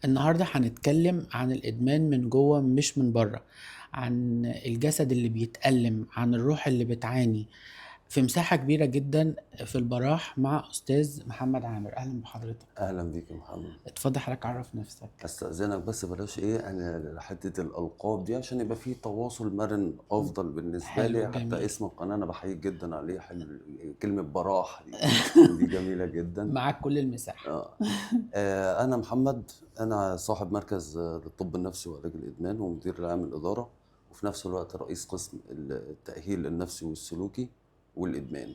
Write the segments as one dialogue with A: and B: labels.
A: النهاردة هنتكلم عن الإدمان من جوه مش من بره، عن الجسد اللي بيتألم، عن الروح اللي بتعاني في مساحة كبيرة جدا في البراح مع أستاذ محمد عامر. أهلا بحضرتك.
B: اهلا بيك يا محمد.
A: اتفضل حضرتك، عرف نفسك.
B: استاذنك بس بلاش انا حته الالقاب دي عشان يبقى في تواصل مرن افضل بالنسبه
A: حلو،
B: لي. حتى
A: جميل.
B: اسم القناه انا بحييك جدا عليه، حلو. كلمه براح دي جميله جدا.
A: معاك كل المساحة.
B: آه. انا محمد، انا صاحب مركز للطب النفسي وعلاج الادمان ومدير العام الاداره، وفي نفس الوقت رئيس قسم التاهيل النفسي والسلوكي والادمان.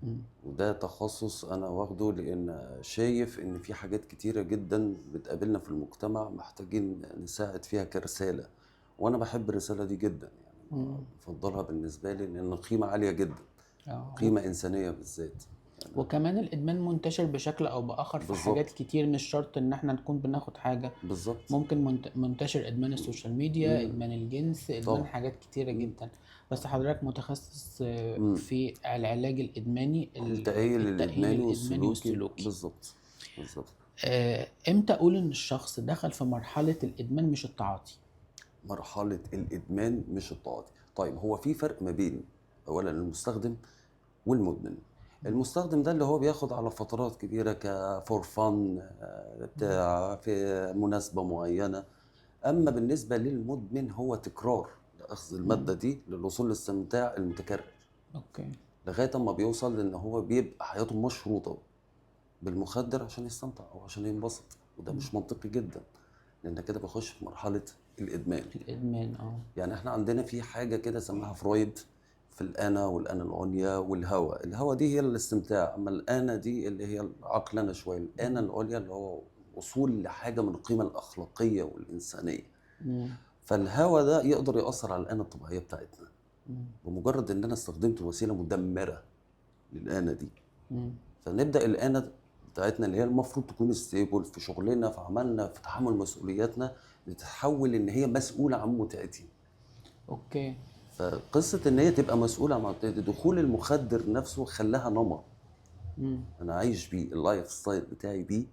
A: مم.
B: وده تخصص انا واخده لان شايف ان في حاجات كتيرة جدا بتقابلنا في المجتمع محتاجين نساعد فيها كرسالة، وانا بحب الرسالة دي جدا، يعني
A: مم.
B: بفضلها بالنسبة لي لان قيمة عالية جدا،
A: اه،
B: قيمة انسانية بالذات.
A: وكمان الإدمان منتشر بشكل أو بآخر في حاجات
B: بالظبط.
A: كتير، مش شرط إن احنا نكون بناخد حاجة.
B: بالظبط.
A: ممكن منتشر إدمان السوشيال ميديا،
B: امم
A: إدمان الجنس، إدمان
B: طبعا.
A: حاجات كتيرة
B: امم
A: جدا. بس حضرتك متخصص
B: امم
A: في العلاج الإدماني،
B: التأهيل
A: التأهيل
B: الادماني
A: الإدماني
B: والسلوكي،
A: والسلوكي.
B: بالظبط. بالظبط.
A: إمتى أقول إن الشخص دخل في مرحلة الإدمان مش التعاطي؟
B: مرحلة الادمان مش التعاطي. طيب، هو في فرق ما بين اولا المستخدم والمدمن.
A: مم.
B: المستخدم ده اللي هو بياخد على فترات كبيرة كفور فن،
A: مم.
B: بتاع في مناسبة معينة. أما بالنسبة للمدمن هو تكرار لأخذ المادة
A: مم.
B: دي للوصول للاستمتاع المتكرر،
A: أوكي.
B: لغاية ما بيوصل لأن هو بيبقى حياته مشروطة بالمخدر عشان يستمتع أو عشان ينبسط. وده
A: مم.
B: مش منطقي جدا، لأن كده بيخش في مرحلة الإدمان.
A: الإدمان
B: يعني احنا عندنا في حاجة كده سماها فرويد في الأنا والأنا العليا والهوى. الهوى دي هي الاستمتاع، أما الأنا دي اللي هي العقلانة شوية. الأنا
A: مم.
B: العليا اللي هو وصول لحاجة من القيمة الأخلاقية والإنسانية.
A: مم.
B: فالهوى ده يقدر يأثر على الأنا الطبيعية بتاعتنا
A: مم.
B: بمجرد إن أنا استخدمت وسيلة مدمرة للأنا دي.
A: مم.
B: فنبدأ الأنا بتاعتنا اللي هي المفروض تكون ستيبل في شغلنا في عملنا في تحمل مسؤولياتنا، بتتحول إن هي مسؤولة عن متعتي.
A: أوكي.
B: فقصة إن هي تبقى مسؤولة عن دخول المخدر نفسه خلاها نمط
A: مم.
B: أنا عايش بيه، اللايف ستايل بتاعي بيه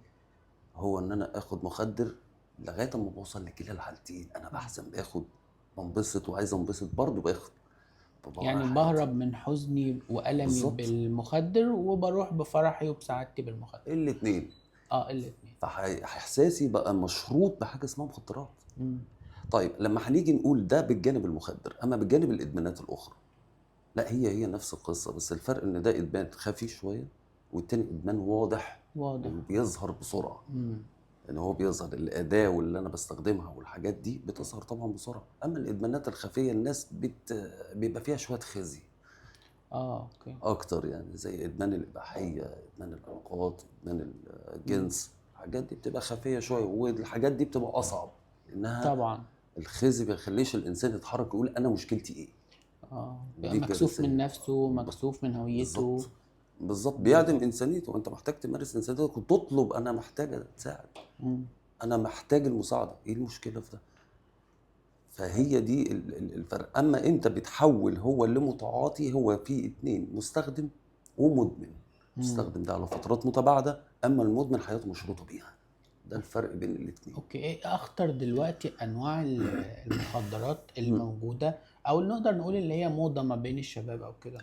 B: هو إن أنا آخد مخدر لغاية ما بوصل لكلا الحالتين. أنا بحزن باخد، بنبسط وعايز أنبسط برضه باخد، ببقى
A: يعني
B: حياتي.
A: بهرب من حزني وألمي
B: بالظبط.
A: بالمخدر، وبروح بفرحي وبسعادتي بالمخدر.
B: الاتنين.
A: الاتنين.
B: فإحساسي بقى مشروط بحاجة اسمها مخدرات.
A: مم.
B: طيب لما هنيجي نقول ده بالجانب المخدر، أما بالجانب الإدمانات الأخرى، لا، هي نفس القصة، بس الفرق إن ده إدمان خفي شوية والتاني إدمان واضح
A: واضح.
B: وبيظهر بسرعة.
A: مم.
B: يعني هو بيظهر الأداة واللي أنا بستخدمها والحاجات دي بتظهر طبعا بسرعة. أما الإدمانات الخفية الناس بيبقى فيها شوية خزي
A: أوكي.
B: أكتر، يعني زي إدمان الإباحية، إدمان العلاقات، إدمان
A: مم.
B: الجنس. الحاجات دي بتبقى خفية شوية، والحاجات دي بتبقى أصعب لأنها
A: طبعا.
B: الخزي بيخليش الإنسان يتحرك يقول أنا مشكلتي إيه.
A: بيبقى
B: دي
A: مكسوف من
B: كارثية.
A: نفسه، مكسوف من هويته.
B: بالظبط. بالظبط، بيعدم
A: بالظبط.
B: انسانيته، وانت محتاج تمارس انسانيتك وتطلب انا محتاج اتساعد،
A: مم.
B: انا محتاج المساعده. ايه المشكله في ده؟ فهي دي الفرق. اما انت بتحول هو اللي متعاطي، هو في اتنين، مستخدم ومدمن.
A: مم.
B: مستخدم ده على فترات متباعده، اما المدمن حياته مشروطه بيها. ده الفرق بين الاتنين.
A: أوكي، إيه أخطر دلوقتي أنواع المخدرات
B: مم.
A: الموجودة، أو اللي نقدر نقول اللي هي موضة ما بين الشباب أو كده؟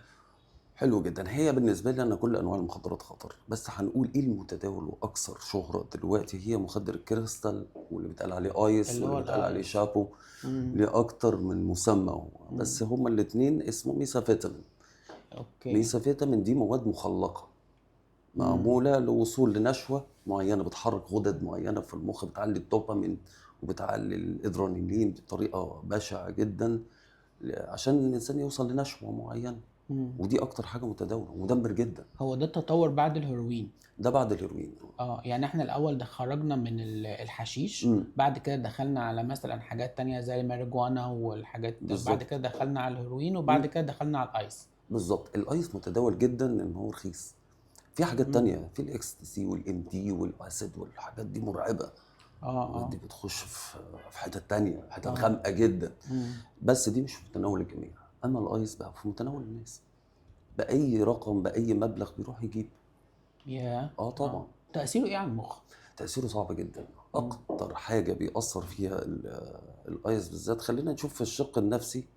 B: حلو جدا. هي بالنسبه لي انا كل انواع المخدرات خطر، بس هنقول ايه المتداول واكثر شهره دلوقتي. هي مخدر الكريستال، واللي بيتقال عليه ايس،
A: اللي
B: واللي
A: هو
B: بيتقال عليه
A: الآيس.
B: شابو.
A: مم.
B: ليه اكتر من مسمى هو،
A: مم.
B: بس هما الاتنين اسمه ميثامفيتامين.
A: أوكي.
B: ميثامفيتامين دي مواد مخلقه
A: مم.
B: معموله لوصول لنشوه معينه بتحرك غدد معينه في المخ، بتعلي الدوبامين وبتعلي الادرينالين بطريقه بشعه جدا عشان الانسان يوصل لنشوه معينه.
A: مم.
B: ودي اكتر حاجه متداوله ومدمر جدا.
A: هو ده التطور بعد الهيروين؟
B: ده بعد الهيروين.
A: يعني احنا الاول خرجنا من الحشيش،
B: امم
A: بعد كده دخلنا على مثلا حاجات تانية زي الماريجوانا والحاجات، بعد كده
B: بالظبط.
A: دخلنا على الهيروين، وبعد
B: امم
A: كده دخلنا على الايس.
B: بالظبط. الايس متداول جدا لان هو رخيص. في حاجات
A: مم.
B: تانية، في الاكستسي والام دي والاسيد والحاجات دي مرعبه.
A: اه
B: الحاجات دي
A: اه
B: بتخش في حتت تانية، حتت
A: اه
B: غامقه جدا.
A: مم.
B: بس دي مش في متناول الجميع. اما الايس بقى في متناول الناس، باي رقم باي مبلغ بيروح يجيب.
A: يا
B: اه طبعا.
A: تأثيره ايه على المخ؟
B: تاثيره صعب جدا.
A: مم.
B: اكتر حاجه بيأثر فيها الايس بالذات. خلينا نشوف في الشق النفسي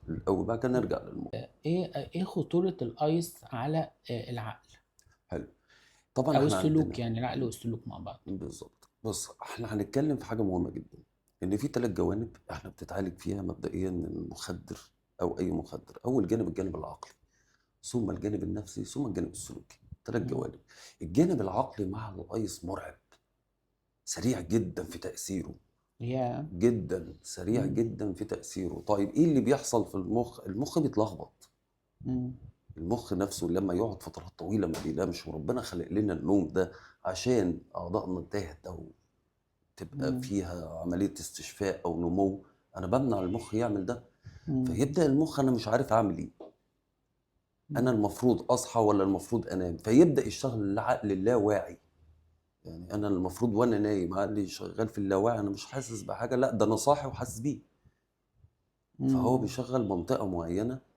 B: الاول، بعد كده نرجع للمخ.
A: ايه خطورة الايس على العقل
B: حلو. طبعا
A: او
B: احنا
A: السلوك،
B: عندنا
A: يعني العقل والسلوك مع بعض؟
B: بالظبط. بص، احنا هنتكلم في حاجه مهمه جدا، ان في 3 جوانب احنا بتتعالج فيها مبدئيا من المخدر او اي مخدر. اول جانب الجانب العقلي، ثم الجانب النفسي، ثم الجانب السلوكي. ثلاث
A: مم.
B: جوانب الجانب العقلي مع الايس مرعب، سريع جدا في تأثيره،
A: يا
B: جدا سريع
A: مم.
B: جدا في تأثيره. طيب ايه اللي بيحصل في المخ؟ المخ بيتلخبط.
A: مم.
B: المخ نفسه لما يقعد فترات طويلة ما بينامش، وربنا خلق لنا النوم ده عشان أعضائنا تهدى وتبقى
A: مم.
B: فيها عملية استشفاء أو نمو. أنا بمنع المخ يعمل ده،
A: مم.
B: فيبدأ المخ أنا مش عارف أعمل إيه، أنا
A: مم.
B: المفروض أصحى ولا المفروض أنام؟ فيبدأ يشتغل العقل اللاواعي. يعني أنا المفروض وأنا نايم عقلي شغال في اللاواعي، أنا مش حاسس بحاجة، لا ده أنا صاحي وحاسس بيه. فهو
A: مم.
B: بيشغل منطقة معينة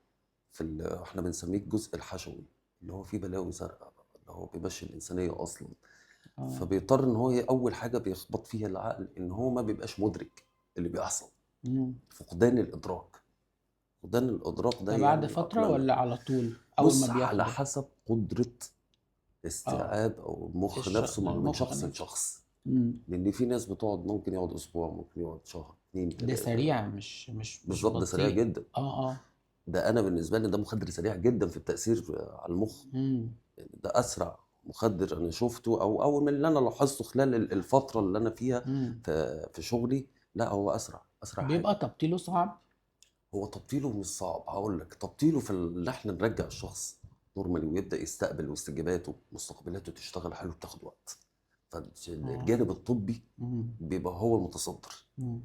B: احنا بنسميه الجزء الحشوي، اللي هو فيه بلاوي زرقاء بقى، اللي هو بيمشي الإنسانية أصلا.
A: اه.
B: فبيضطر إن هو أول حاجة بيخبط فيها العقل إن هو ما بيبقاش مدرك اللي بيحصل.
A: مم.
B: فقدان الإدراك. فقدان الإدراك ده
A: ده بعد
B: يعني
A: فترة
B: العقلنة.
A: ولا على طول أول ما
B: بص، على
A: بياخده؟
B: حسب قدرة
A: اه،
B: استيعاب أو المخ نفسه من
A: المخ
B: شخص
A: نفسه.
B: لشخص.
A: مم.
B: لأن في ناس بتقعد، ممكن يقعد أسبوع، ممكن يقعد شهر، اتنين،
A: ده
B: تلاتة.
A: سريع، مش
B: بالظبط، ده سريع
A: بطيء.
B: جدا.
A: اه اه.
B: ده أنا بالنسبة لي ده مخدر سريع جدا في التأثير على المخ.
A: مم.
B: ده اسرع مخدر انا شفته، او من اللي انا لاحظته خلال الفتره اللي انا فيها
A: مم.
B: في شغلي. لا، هو اسرع حاجه.
A: بيبقى تبطيله صعب؟
B: هو تبطيله مش صعب، هقول لك تبطيله في اللي احنا نرجع الشخص نورمالي ويبدا يستقبل، واستجاباته مستقبلاته تشتغل حلو، بتاخد وقت.
A: اه.
B: فالجانب الطبي
A: مم.
B: بيبقى هو المتصدر
A: مم.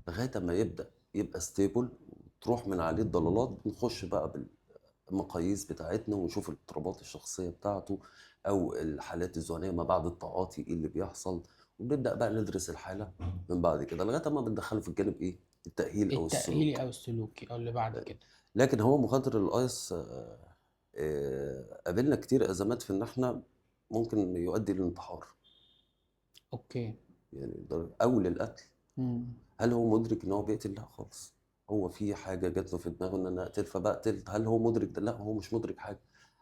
B: لغايه ما يبدا يبقى ستيبل، تروح من عليه الضلالات. بنخش بقى المقاييس بتاعتنا ونشوف الاضطرابات الشخصية بتاعته أو الحالات الذهنية ما بعد التعاطي إيه اللي بيحصل. وبنبدأ بقى ندرس الحالة من بعد كده لغاية ما بندخله في الجانب إيه؟ التأهيل أو
A: التأهيلي
B: السلوك.
A: أو السلوكي أو اللي بعد كده؟
B: لكن هو مخاطر الآيس قابلنا كتير أزمات في إن إحنا ممكن يؤدي للانتحار،
A: أوكي.
B: يعني أو للقتل.
A: مم.
B: هل هو مدرك إن هو بيقتل؟ لا خالص. هو في حاجة جات له في دماغه إن أنا أقتل فبقتل. هل هو مدرك ده؟ لا، هو مش مدرك حاجة.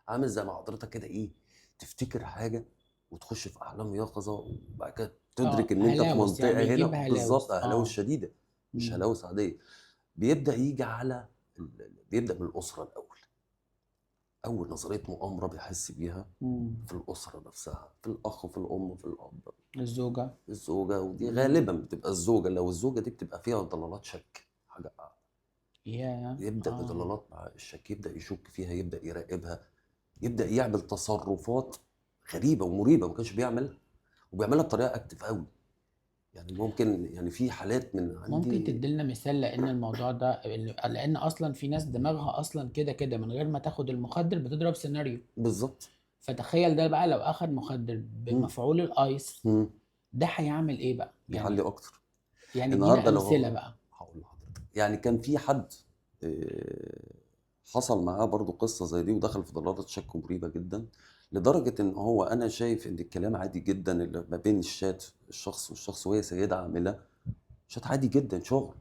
B: عامل زي ما حضرتك كده إيه، تفتكر حاجة وتخش في أحلام يقظة، وبعد كده تدرك
A: اه،
B: إن أنت في
A: هلاوس، يعني
B: منطقة هنا.
A: بيجيب
B: بالظبط،
A: هلاوس.
B: هلاوس
A: اه.
B: شديدة، مش
A: مم.
B: هلاوس عادية. بيبدأ يجي على بيبدأ من الأسرة الأول. أول نظرية مؤامرة بيحس بيها
A: مم.
B: في الأسرة نفسها، في الأخ وفي الأم وفي الأب،
A: الزوجة.
B: الزوجة. ودي
A: مم.
B: غالبا بتبقى الزوجة، لو الزوجة دي بتبقى فيها ضلالات شك، حاجة
A: يا
B: يبدأ
A: اه.
B: بضلالات مع الشك، يبدأ يشك فيها، يبدأ يراقبها، يبدأ يعمل تصرفات غريبة ومريبة ما كانش بيعملها، وبيعملها بطريقة اكتف قوي. يعني ممكن، يعني في حالات من
A: ممكن
B: عندي.
A: تديلنا مثال؟ لان الموضوع ده، لان اصلا في ناس دماغها اصلا كده كده من غير ما تاخد المخدر بتضرب سيناريو.
B: بالظبط.
A: فتخيل ده بقى لو اخد مخدر
B: مم.
A: بمفعول الايس،
B: مم.
A: ده هيعمل ايه بقى
B: بيعلي
A: يعني؟
B: اكتر.
A: يعني ادينا
B: النهارده لو
A: امثله
B: هو،
A: بقى.
B: هقول لحضرتك، يعني كان في حد آه، حصل معاه برضو قصة زي دي، ودخل في ضلالة شك مريبة جدا. لدرجة ان هو، انا شايف ان الكلام عادي جدا اللي ما بين الشخص والشخص، وهي سيدة عاملة شات عادي جدا شغل.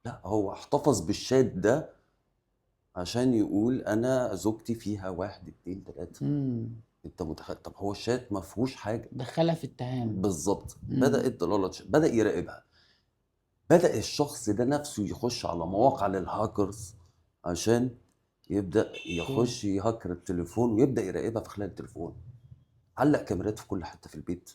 B: لا، هو احتفظ بالشات ده عشان يقول انا زوجتي فيها واحد اتنين تلاتة.
A: امم.
B: انت متخيل؟ طب هو الشات ما فيهوش حاجة.
A: دخلها في اتهام.
B: بالظبط.
A: امم.
B: بدأت ضلالة بدأ يراقبها. بدأ الشخص ده نفسه يخش على مواقع للهاكرز عشان يبدأ
A: اوكي.
B: يخش يهكر التليفون ويبدأ يراقبها في خلال التليفون. علق كاميرات في كل حتة في البيت.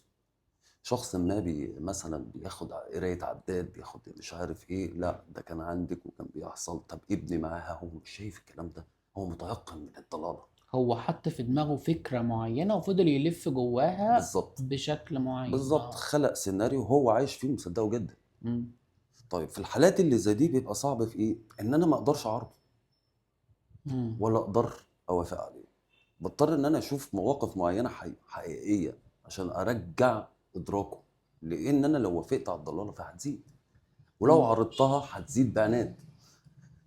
B: شخص ما مثلا بياخد قراية عداد، بياخد مش عارف ايه، لا ده كان عندك وكان بيحصل. طب ابني معاها، هو مش شايف الكلام ده، هو متيقن من الضلالة.
A: هو حط في دماغه فكره معينه وفضل يلف جواها
B: بالظبط.
A: بشكل معين.
B: بالظبط،
A: اه.
B: خلق سيناريو هو عايش فيه ومصدقه جدا.
A: امم.
B: طيب في الحالات اللي زي دي بيبقى صعب في ايه؟ ان انا ما اقدرش اعرضه
A: امم.
B: ولا اقدر اوافق عليه. بضطر ان انا اشوف مواقف معينه حقيقيه عشان ارجع ادراكه. لان انا لو وافقت على الضلاله فهتزيد، ولو
A: امم.
B: عرضتها هتزيد بعناد.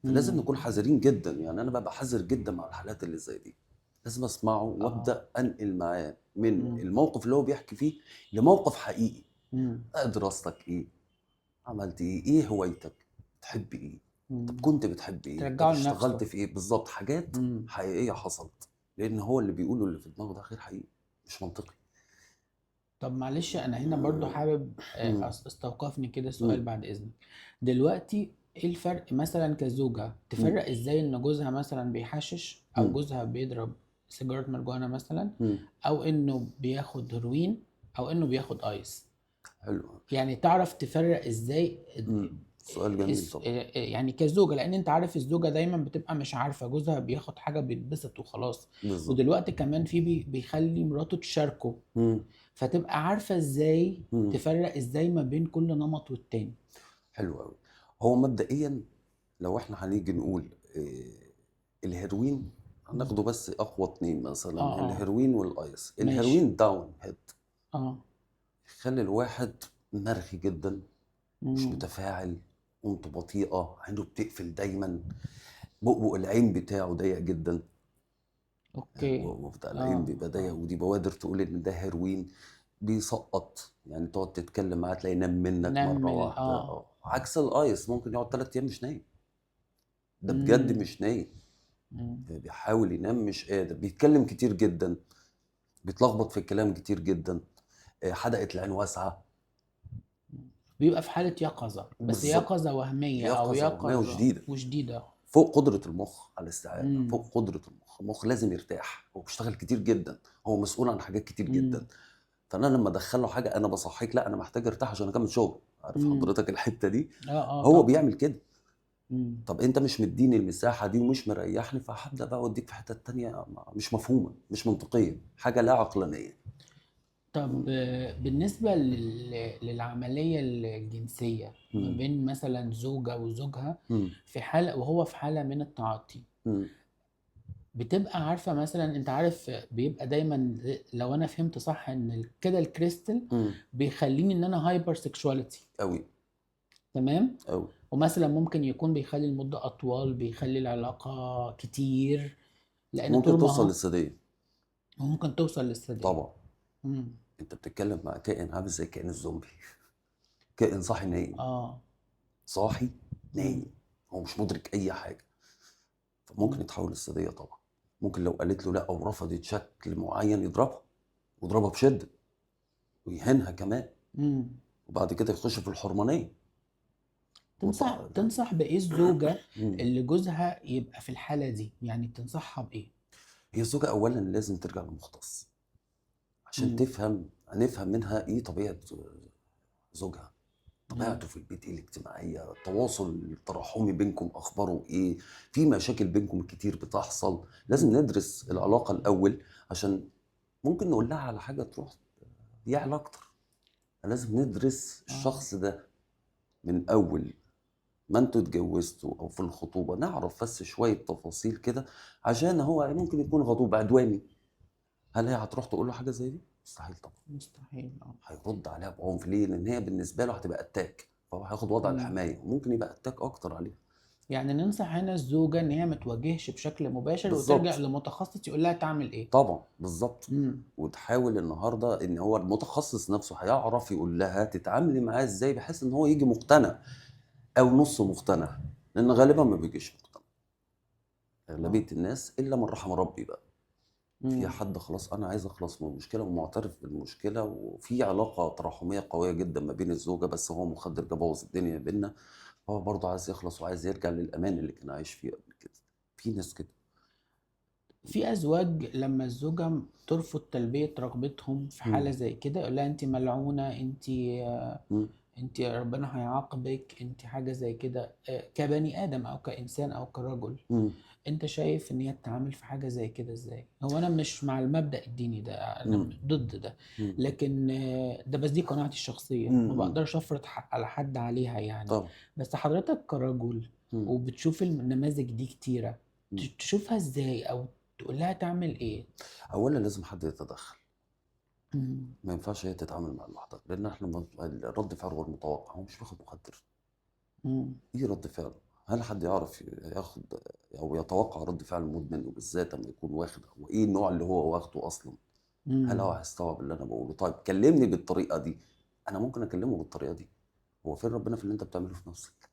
B: فلازم
A: امم.
B: نكون حذرين جدا. يعني انا ببقى حذر جدا مع الحالات اللي زي دي. لازم اسمعه
A: اه.
B: وابدا انقل معاه من
A: امم.
B: الموقف اللي هو بيحكي فيه لموقف حقيقي.
A: إمم.
B: دراستك ايه، عملت ايه هوايتك، بتحب ايه، طب
A: إمم.
B: كنت بتحب ايه، طب
A: ترجّعه
B: اشتغلت
A: لنَفْسه.
B: في ايه بالظبط، حاجات
A: إمم.
B: حقيقيه حصلت. لان هو اللي بيقوله اللي في دماغه ده غير حقيقي، مش منطقي.
A: طب معلش أنا هنا برضه حابب
B: مم.
A: استوقفني كده سؤال
B: مم.
A: بعد إذنك. دلوقتي إيه الفرق مثلًا كزوجة
B: مم.
A: تفرّق إزاي إن جوزها مثلًا بيحشِّش أو
B: مم.
A: جوزها بيضرب سيجارة ماريجوانا مثلًا،
B: مم.
A: أو إنه بياخد هيروين أو إنه بياخد أيس؟
B: حلو.
A: يعني تعرف تفرّق إزاي
B: سؤال جميل طبعا.
A: يعني كزوجة، لإن أنت عارف الزوجة دايمًا بتبقى مش عارفة، جوزها بياخد حاجة بيتبسط وخلاص،
B: بالظبط.
A: ودلوقتي كمان في بيخلّي مراته تشاركه،
B: مم.
A: فتبقى عارفة إزاي
B: مم.
A: تفرّق إزاي ما بين كل نمط والتاني.
B: حلو قوي. هو مبدئيا لو احنا هنيجي نقول الهيروين،
A: إمم.
B: هناخده بس اقوى اتنين مثلا،
A: آه.
B: الهيروين والايس.
A: ماشي.
B: الهيروين داون هيد،
A: آه.
B: يخلي الواحد مرخي جدا، مش
A: إمم.
B: متفاعل، قمته بطيئة، عينه بتقفل دايما، بؤبؤ العين بتاعه ضيق جدا. يعني
A: أوكي.
B: بؤبؤ بتاع العين
A: آه.
B: بيبقى ضيق،
A: آه.
B: ودي بوادر تقول ان ده هيروين. بيسقط، يعني تقعد تتكلم معاه تلاقي نام منك مرة
A: نمّل
B: واحدة. عكس الايس ممكن يقعد 3 ايام مش نايم، ده بجد
A: إمم.
B: مش نايم.
A: إمم.
B: بيحاول ينام مش قادر، بيتكلم كتير جدا، بيتلخبط في الكلام كتير جدا، حدقة العين واسعة.
A: إمم. بيبقى في حالة يقظة، بس
B: بالظبط.
A: يقظة وهمية أو
B: يقظة وهمية
A: يقظة
B: وشديدة،
A: وشديدة.
B: فوق قدرة المخ على الاستيعاب،
A: إمم.
B: فوق قدرة المخ. المخ لازم يرتاح، هو بيشتغل كتير جدا، هو مسؤول عن حاجات كتير
A: إمم.
B: جدا. فانا لما ادخل له حاجه انا بصحيك، لا انا محتاج ارتاح عشان اكمل شغل، عارف
A: إمم.
B: حضرتك الحته دي. هو
A: طبعًا.
B: بيعمل كده.
A: إمم.
B: طب انت مش مديني المساحه دي ومش مريحني، فهبدا بقى اوديك في حته تانية مش مفهومه، مش منطقيه، حاجه لا عقلانيه.
A: طب بالنسبة للعملية الجنسية ما
B: مم.
A: بين مثلًا زوجة وزوجها
B: مم.
A: في حالة وهو في حالة من التعاطي،
B: مم.
A: بتبقى عارفة مثلًا أنت عارف بيبقى دايمًا لو أنا فهمت صح إن كده الكريستال
B: مم.
A: بيخلّيني إن أنا hyper sexuality.
B: قوي.
A: تمام؟
B: قوي.
A: ومثلًا ممكن يكون بيخلّي المدة أطول، بيخلّي العلاقة كتير، لإن
B: ممكن
A: طول ما
B: توصل
A: هو
B: للثدي.
A: وممكن توصل للثدي.
B: طبعا.
A: إمم.
B: انت بتتكلم مع كائن عامل زي كائن الزومبي، كائن صاحي نايم،
A: آه.
B: صاحي
A: إمم.
B: نايم، هو مش مدرك اي حاجه. فممكن
A: إمم.
B: يتحول للثدييه طبعا. ممكن لو قالت له لا او رفضت شكل معين يضربها، ويضربها بشده، ويهينها كمان،
A: إمم.
B: وبعد كده يخش في الحرمانيه.
A: تنصح بإيه الزوجة
B: مم.
A: اللي جوزها يبقى في الحالة دي؟ يعني تنصحها بإيه؟
B: هي الزوجه اولا لازم ترجع للمختص عشان
A: إمم.
B: هنفهم منها ايه طبيعه زوجها،
A: إمم.
B: طبيعته في البيت ايه، الاجتماعيه، التواصل التراحمي بينكم اخباره ايه، في مشاكل بينكم كتير بتحصل. لازم
A: إمم.
B: ندرس العلاقه الاول عشان ممكن نقول لها على حاجه تروح يعلى اكتر. لازم ندرس
A: آه.
B: الشخص ده من اول ما انتوا اتجوزتوا او في الخطوبه، نعرف بس شويه تفاصيل كده، عشان هو ممكن يكون غضوب عدواني. هل هي هتروح تقول له حاجه زي دي؟ مستحيل طبعا.
A: مستحيل.
B: هيرد عليها بعنف، ليه؟ لان هي بالنسبه له هتبقى اتاك، فهو هياخد وضع
A: إمم.
B: الحمايه، وممكن يبقى اتاك اكتر عليها.
A: يعني ننصح هنا الزوجة إن هي ما تواجهش بشكل مباشر وترجع
B: بالظبط.
A: لمتخصص يقول لها تعمل إيه.
B: طبعا بالظبط.
A: إمم.
B: وتحاول النهارده ان هو المتخصص نفسه هيعرف يقول لها تتعاملي معاه ازاي، بحيث ان هو يجي مقتنع او نص مقتنع، لان غالبا ما بيجيش مقتنع
A: آه.
B: اغلبيه الناس، الا من رحم ربي بقى. في
A: إمم.
B: حد خلاص انا عايز اخلص من المشكله ومعترف بالمشكله، وفي علاقه تراحميه قويه جدا ما بين الزوجه، بس هو مخدر جه بوظ الدنيا بينا. هو برضه عايز يخلص وعايز يرجع للامان اللي كان عايش فيه قبل كده. في ناس كده.
A: في أزواج لمّا الزوجة ترفض تلبية رغبتهم في حالة
B: مم.
A: زي كده، يقول لها أنتِ ملعونة،
B: مم.
A: أنتِ ربنا هيعاقبِك، أنتِ حاجة زي كده، كبني آدم أو كإنسان أو كرجل.
B: مم.
A: أنت شايف إن هي تتعامل في حاجة زي كده إزاي؟ هو أنا مش مع المبدأ الديني ده، أنا
B: مم.
A: ضد ده،
B: مم.
A: لكن ده بس دي قناعتي الشخصية، ما
B: مم.
A: باقدرش أفرض على حد عليها يعني.
B: طبعا.
A: بس حضرتك كرجل
B: مم.
A: وبتشوف النماذج دي كتيرة،
B: مم.
A: تشوفها إزاي أو تقول لها تعمل إيه؟
B: اولا لازم حد يتدخل.
A: إمم.
B: ما ينفعش هي تتعامل مع لوحدها، لان احنا الرد فعل غير متوقع، هو مش بياخد مخدر.
A: إمم.
B: ايه رد فعله؟ هل حد يعرف ياخد او يتوقع رد فعل المدمن، وبالذات لما يكون واخد، هو ايه النوع اللي هو واخده اصلا؟ هل هو
A: إمم.
B: هيستوعب اللي انا بقوله؟ طيب كلمني بالطريقه دي، انا ممكن اكلمه بالطريقه دي. هو فين ربنا في اللي انت بتعمله في نفسك؟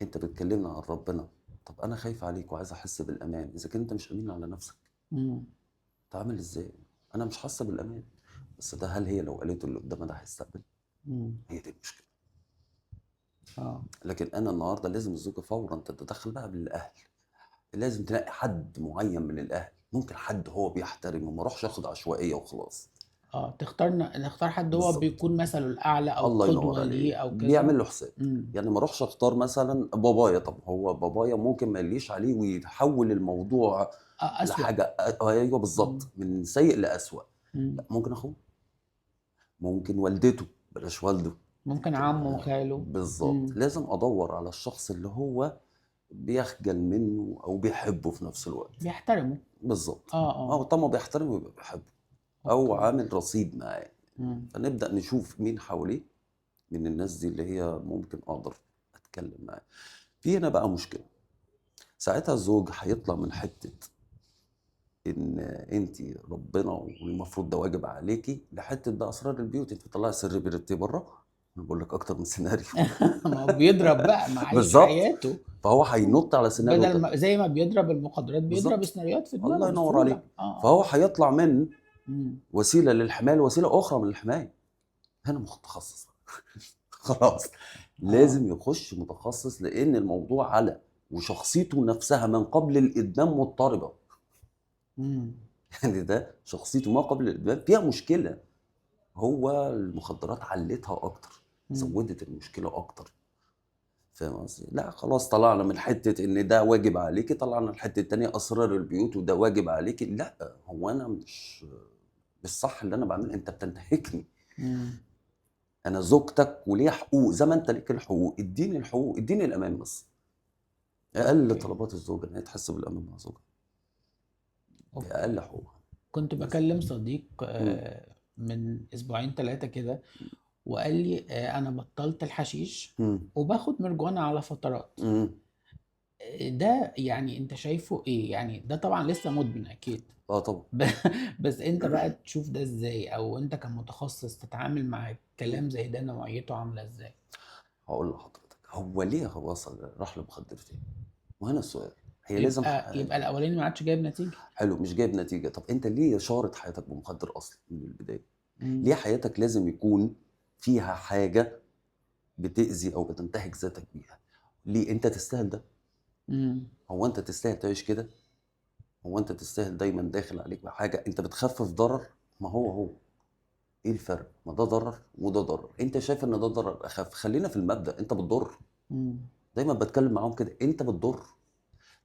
B: انت بتكلمنا عن ربنا، طب انا خايف عليك وعايز احس بالامان. اذا كنت انت مش امين على نفسك
A: مم.
B: تعمل ازاي؟ انا مش حاسه بالامان. بس ده هل هي لو قالته اللي قدامها ده هيستقبل؟
A: مم.
B: هي دي المشكله.
A: اه
B: لكن انا النهارده لازم الزوجه فورا تتدخل بقى بالاهل. لازم تلاقي حد معين من الاهل، ممكن حد هو بيحترمه، ما اروحش اخد عشوائيه وخلاص.
A: اه نختار حد هو
B: بالظبط.
A: بيكون مثله الاعلى او
B: الله ينور
A: قدوه ليه
B: عليك،
A: او كده.
B: بيعمل له حساب.
A: مم.
B: يعني ما اروحش اختار مثلا بابايا، طب هو بابايا ممكن ما يليش عليه ويحول الموضوع
A: اسوأ.
B: لحاجه ايوه
A: مم.
B: بالظبط، من سيء لاسوأ.
A: مم.
B: لا، ممكن اخوه، ممكن والدته، بلاش والده.
A: ممكن عمه وخاله.
B: بالظبط،
A: مم.
B: لازم ادور على الشخص اللي هو بيخجل منه او بيحبه في نفس الوقت.
A: بيحترمه.
B: بالظبط.
A: اه.
B: طالما بيحترمه يبقى بيحبه، او
A: اوكي.
B: عامل رصيد معاه.
A: مم.
B: فنبدا نشوف مين حواليه من الناس دي اللي هي ممكن اقدر اتكلم معاه. في هنا بقى مشكله. ساعتها الزوج هيطلع من حته ان انت ربنا والمفروض ده واجب عليكي، لحته ده اسرار البيوت، انت بتطلعي سر بيرتي بره. انا بقول لك اكتر من سيناريو.
A: ما هو بيضرب بقى، ما عايش
B: بالظبط.
A: حياته.
B: فهو هينط على سيناريو
A: بدل
B: تاني.
A: ما زي ما بيضرب المخدرات بيضرب
B: بالظبط.
A: سيناريوهات في
B: الله
A: دماغه
B: ينور عليك.
A: بسهولة.
B: فهو هيطلع من
A: مم.
B: وسيله للحمايه لوسيله اخرى من الحمايه. هنا متخصص. خلاص.
A: اه.
B: لازم يخش متخصص، لان الموضوع على وشخصيته نفسها من قبل الادمان مضطربه.
A: مم.
B: يعني ده شخصيته ما قبل الادمان فيها مشكله. هو المخدرات علتها اكتر،
A: مم.
B: زودت المشكله اكتر. فاهم قصدي؟ لا خلاص، طلعنا من حته ان ده واجب عليكي، طلعنا الحته التانيه اسرار البيوت وده واجب عليكي. لا، هو انا مش صح اللي انا بعمله، انت بتنتهكني.
A: مم.
B: انا زوجتك وليا حقوق زي ما انت ليك الحقوق. اديني الحقوق، اديني الامان بس. اقل
A: اوكي.
B: طلبات الزوجه ان هي تحس بالامان مع زوجها. دي
A: اوكي.
B: اقل حقوقها.
A: كنت
B: بس.
A: بكلم صديق
B: امم.
A: من اسبوعين ثلاثة كده، وقال لي انا بطلت الحشيش
B: امم.
A: وباخد مرجوانة على فترات.
B: امم.
A: ده يعني انت شايفه ايه؟ يعني ده طبعا لسه مدمن اكيد.
B: اه طبعا.
A: ب- بس انت بقى تشوف ده ازاي، او انت كمتخصص تتعامل مع كلام زي ده نوعيته عاملة ازاي؟
B: هقول لحضرتك هو ليه هو وصل راح لمخدرتين. وهنا السؤال. هي لازم
A: يبقى الاولاني ما عادش جايب نتيجة.
B: حلو، مش جايب نتيجه. طب انت ليه شارط حياتك بمخدر اصلا من البدايه؟ ليه
A: مم.
B: حياتك لازم يكون فيها حاجه بتأذي او بتنتهك ذاتك بيها؟ ليه انت تستاهل ده؟
A: مم.
B: هو انت تستاهل تعيش كده؟ هو انت تستاهل دايما داخل عليك بحاجه انت بتخفف ضرر؟ ما هو ايه الفرق؟ ما ده ضرر وده ضرر، انت شايف ان ده ضرر اخف. خلينا في المبدأ، انت بتضر.
A: مم.
B: دايما بتكلم معاهم كده، انت بتضر.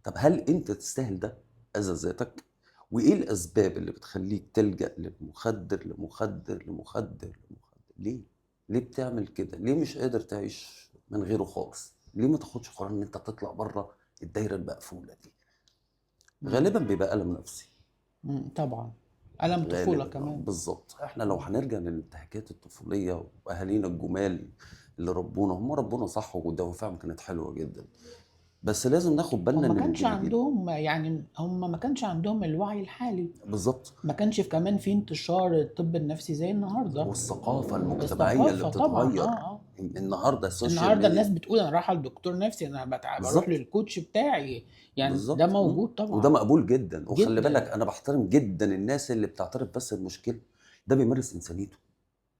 B: طب هل انت تستاهل ده؟ اذى ذاتك. وايه الاسباب اللي بتخليك تلجأ للمخدر لمخدر لمخدر لمخدر؟ ليه بتعمل كده؟ ليه مش قادر تعيش من غيره خالص؟ ليه ما تاخدش قرار ان انت تطلع بره الدايره المقفوله دي؟
A: مم.
B: غالبا بيبقى ألم نفسي.
A: طبعا. ألم طفولة
B: غالبا
A: كمان.
B: بالظبط. احنا لو هنرجع للانتهاكات الطفوليه واهالينا الجمال اللي ربونا، هم ربونا صح ودوافعهم كانت حلوه جدا. بس لازم ناخد بالنا
A: هم ما
B: ان
A: كانش
B: اللي
A: عندهم، يعني هم ما كانش عندهم الوعي الحالي.
B: بالظبط.
A: ما كانش كمان في انتشار الطب النفسي زي النهارده.
B: والثقافه المجتمعيه اللي
A: الثقافة طبعا.
B: بتتغير.
A: اه.
B: النهارده السوشيال
A: النهارده الناس
B: ميديا.
A: بتقول انا رايحة لدكتور نفسي، انا بروح
B: بالظبط.
A: للكوتش بتاعي. يعني ده
B: بالظبط.
A: موجود
B: وده
A: طبعا.
B: مقبول جدا. وخلي بالك،
A: جدا.
B: انا بحترم جدا الناس اللي بتعترف بس المشكله. ده بيمارس انسانيته.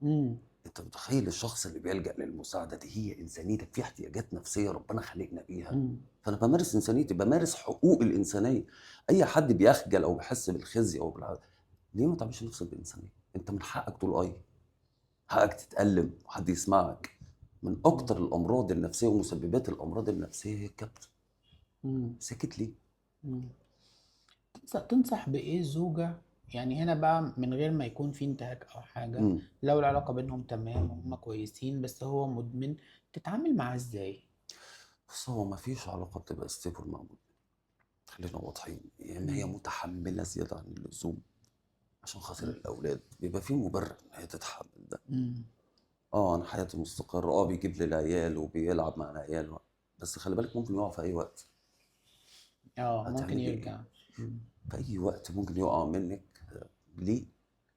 A: امم.
B: انت متخيل الشخص اللي بيلجأ للمساعده دي؟ هي انسانيتك، في احتياجات نفسيه ربنا خلقنا بيها.
A: امم.
B: فانا بمارس انسانيتي، بمارس حقوق الانسانيه. اي حد بيخجل او بيحس بالخزي او ليه ما تعملش نفسك بانسانيه؟ انت من حقك تقول اي، حقك تتألم وحد يسمعك. من اكتر الامراض النفسيه ومسببات الامراض النفسيه هي الكبت.
A: امم.
B: ساكت ليه؟
A: تنصح بإيه الزوجة؟ يعني هنا بقى من غير ما يكون في انتهاك أو حاجة،
B: امم.
A: لو العلاقة بينهم تمام وهما كويسين بس هو مدمن، تتعامل معاه إزاي؟
B: بص، هو ما فيش علاقه بتبقى ستيبل مع مدمن. خلينا واضحين، يا اما هي
A: مم.
B: متحمله زياده عن اللزوم عشان خاطر الاولاد، بيبقى في مبرر ان هي تتحمل ده.
A: مم.
B: انا حياتي مستقره، بيجيب لي العيال وبيلعب مع العيال، بس خلي بالك ممكن يقع في اي وقت.
A: ممكن
B: هتعملي ايه؟
A: يرجع. مم.
B: في اي وقت ممكن يقع منك. ليه؟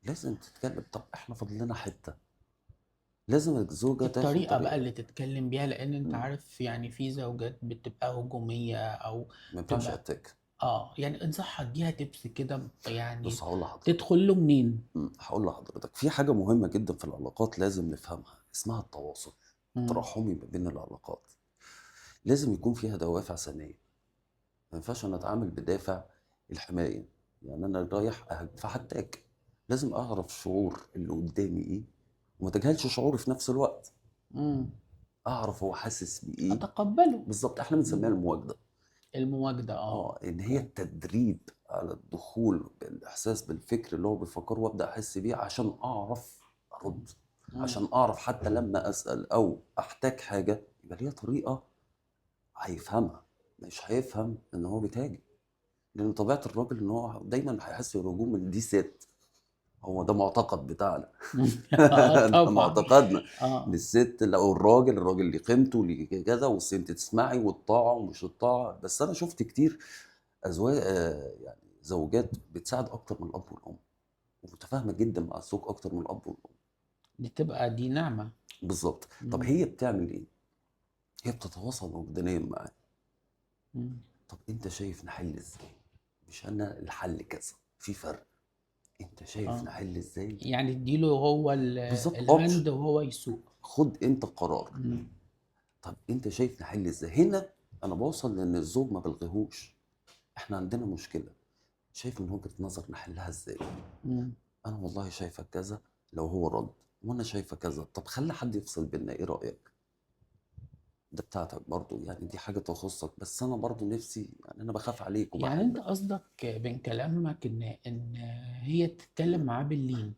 B: لازم تتكلم. طب احنا فاضل لنا حته. لازم الزوجة تاخد
A: الطريقة بقى
B: طريقة.
A: اللي تتكلم بيها، لان انت
B: مم.
A: عارف يعني في زوجات بتبقى هجومية او
B: ما ينفعش
A: تبقى
B: اتاك.
A: يعني انصحها اديها تبس كده
B: بص
A: يعني
B: هقول لحضرتك.
A: تدخل له منين.
B: هقول لحضرتك في حاجة مهمة جدا في العلاقات لازم نفهمها، اسمها التواصل
A: مم.
B: التراحمي ما بين العلاقات. لازم يكون فيها دوافع سنية. ما ينفعش انا اتعامل بدافع الحماية. يعني انا رايح فهتاك، لازم اعرف شعور اللي قدامي ايه، وما تجهلش شعوري في نفس الوقت.
A: مم.
B: اعرف هو حاسس بايه.
A: اتقبله.
B: بالظبط، احنا بنسميها
A: مم.
B: المواجدة.
A: المواجدة
B: ان هي
A: اوكي.
B: التدريب على الدخول بالاحساس بالفكر اللي هو بيفكره وابدا احس بيه عشان اعرف ارد.
A: مم.
B: عشان اعرف حتى لما اسال او احتاج حاجه يبقى ليها طريقه هيفهمها. مش هيفهم ان هو بيتهاجم، لان طبيعه الراجل ان هو دايما هيحس بالهجوم من دي ست. هو ده معتقد بتاعنا. ده
A: طبعا.
B: معتقدنا ان
A: اه.
B: الست لو الراجل ليه قيمته ليه كذا، والست تسمعي والطاعه ومش الطاعه. بس انا شفت كتير ازواج يعني زوجات بتساعد اكتر من الاب والام، ومتفاهمه جدا مع الزوج اكتر من الاب والام.
A: دي نعمة.
B: بالظبط. طب
A: مم.
B: هي بتعمل ايه؟ هي بتتواصل وجدانيا معاه.
A: مم.
B: طب انت شايف نحل ازاي؟ مش انا الحل كذا، في فرق. انت شايف
A: اه
B: نحل ازاي؟
A: يعني اديله هو
B: بالظبط، اوبشن.
A: الهاند وهو يسوق.
B: خد انت القرار.
A: مم.
B: طب انت شايف نحل ازاي هنا؟ انا بوصل لان الزوج ما بلغيهوش. احنا عندنا مشكله، شايف من وجهه نظر نحلها ازاي؟
A: مم.
B: انا والله شايفه كذا. لو هو رد وانا شايفه كذا، طب خلي حد يفصل بينا، ايه رايك؟ ده بتاعتك برضو، يعني دي حاجه تخصك، بس انا برضو نفسي، يعني انا بخاف عليك
A: يعني انت
B: وبحبك.
A: قصدك من كلامك ان هي تتكلم معاه باللين،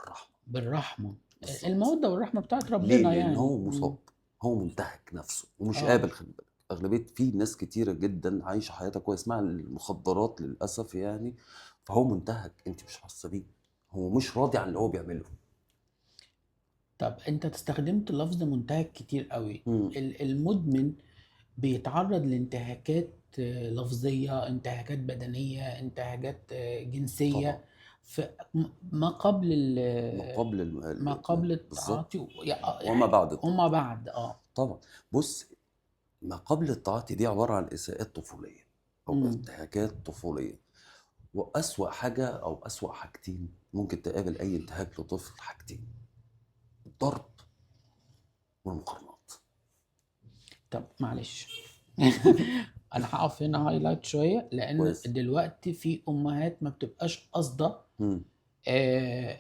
B: الرحمه.
A: بالرحمة،
B: بالظبط.
A: المودة والرحمة بتاعت
B: ليه؟
A: ربنا
B: لان
A: يعني.
B: هو مصاب. هو منتهك نفسه ومش
A: اه.
B: قابل. خلي بالك اغلبيه في ناس كتيره جدا عايشه حياتها كويس مع المخدرات للاسف يعني. فهو منتهك، انت مش حاسه بيه. هو مش راضي عن اللي هو بيعمله.
A: طب انت استخدمت لفظ منتهك كتير قوي.
B: امم.
A: المدمن بيتعرض لانتهاكات لفظية، انتهاكات بدنية، انتهاكات
B: طبعا.
A: جنسية في ما قبل
B: ما قبل
A: ما
B: الادمان
A: قبل
B: بالظبط.
A: التعاطي
B: وما
A: يعني
B: بعد
A: وما
B: التعاطي.
A: بعد
B: طبعا. بص، ما قبل التعاطي دي عباره عن اساءات طفوليه او
A: مم.
B: انتهاكات طفوليه. واسوأ حاجه او اسوأ حاجتين ممكن تقابل اي انتهاك لطفل، حاجتين: الضرب والمقارنات.
A: طب معلش. انا هقف هنا هايلايت شويه، لان
B: كويس.
A: دلوقتي في امهات ما بتبقاش قاصده
B: امم.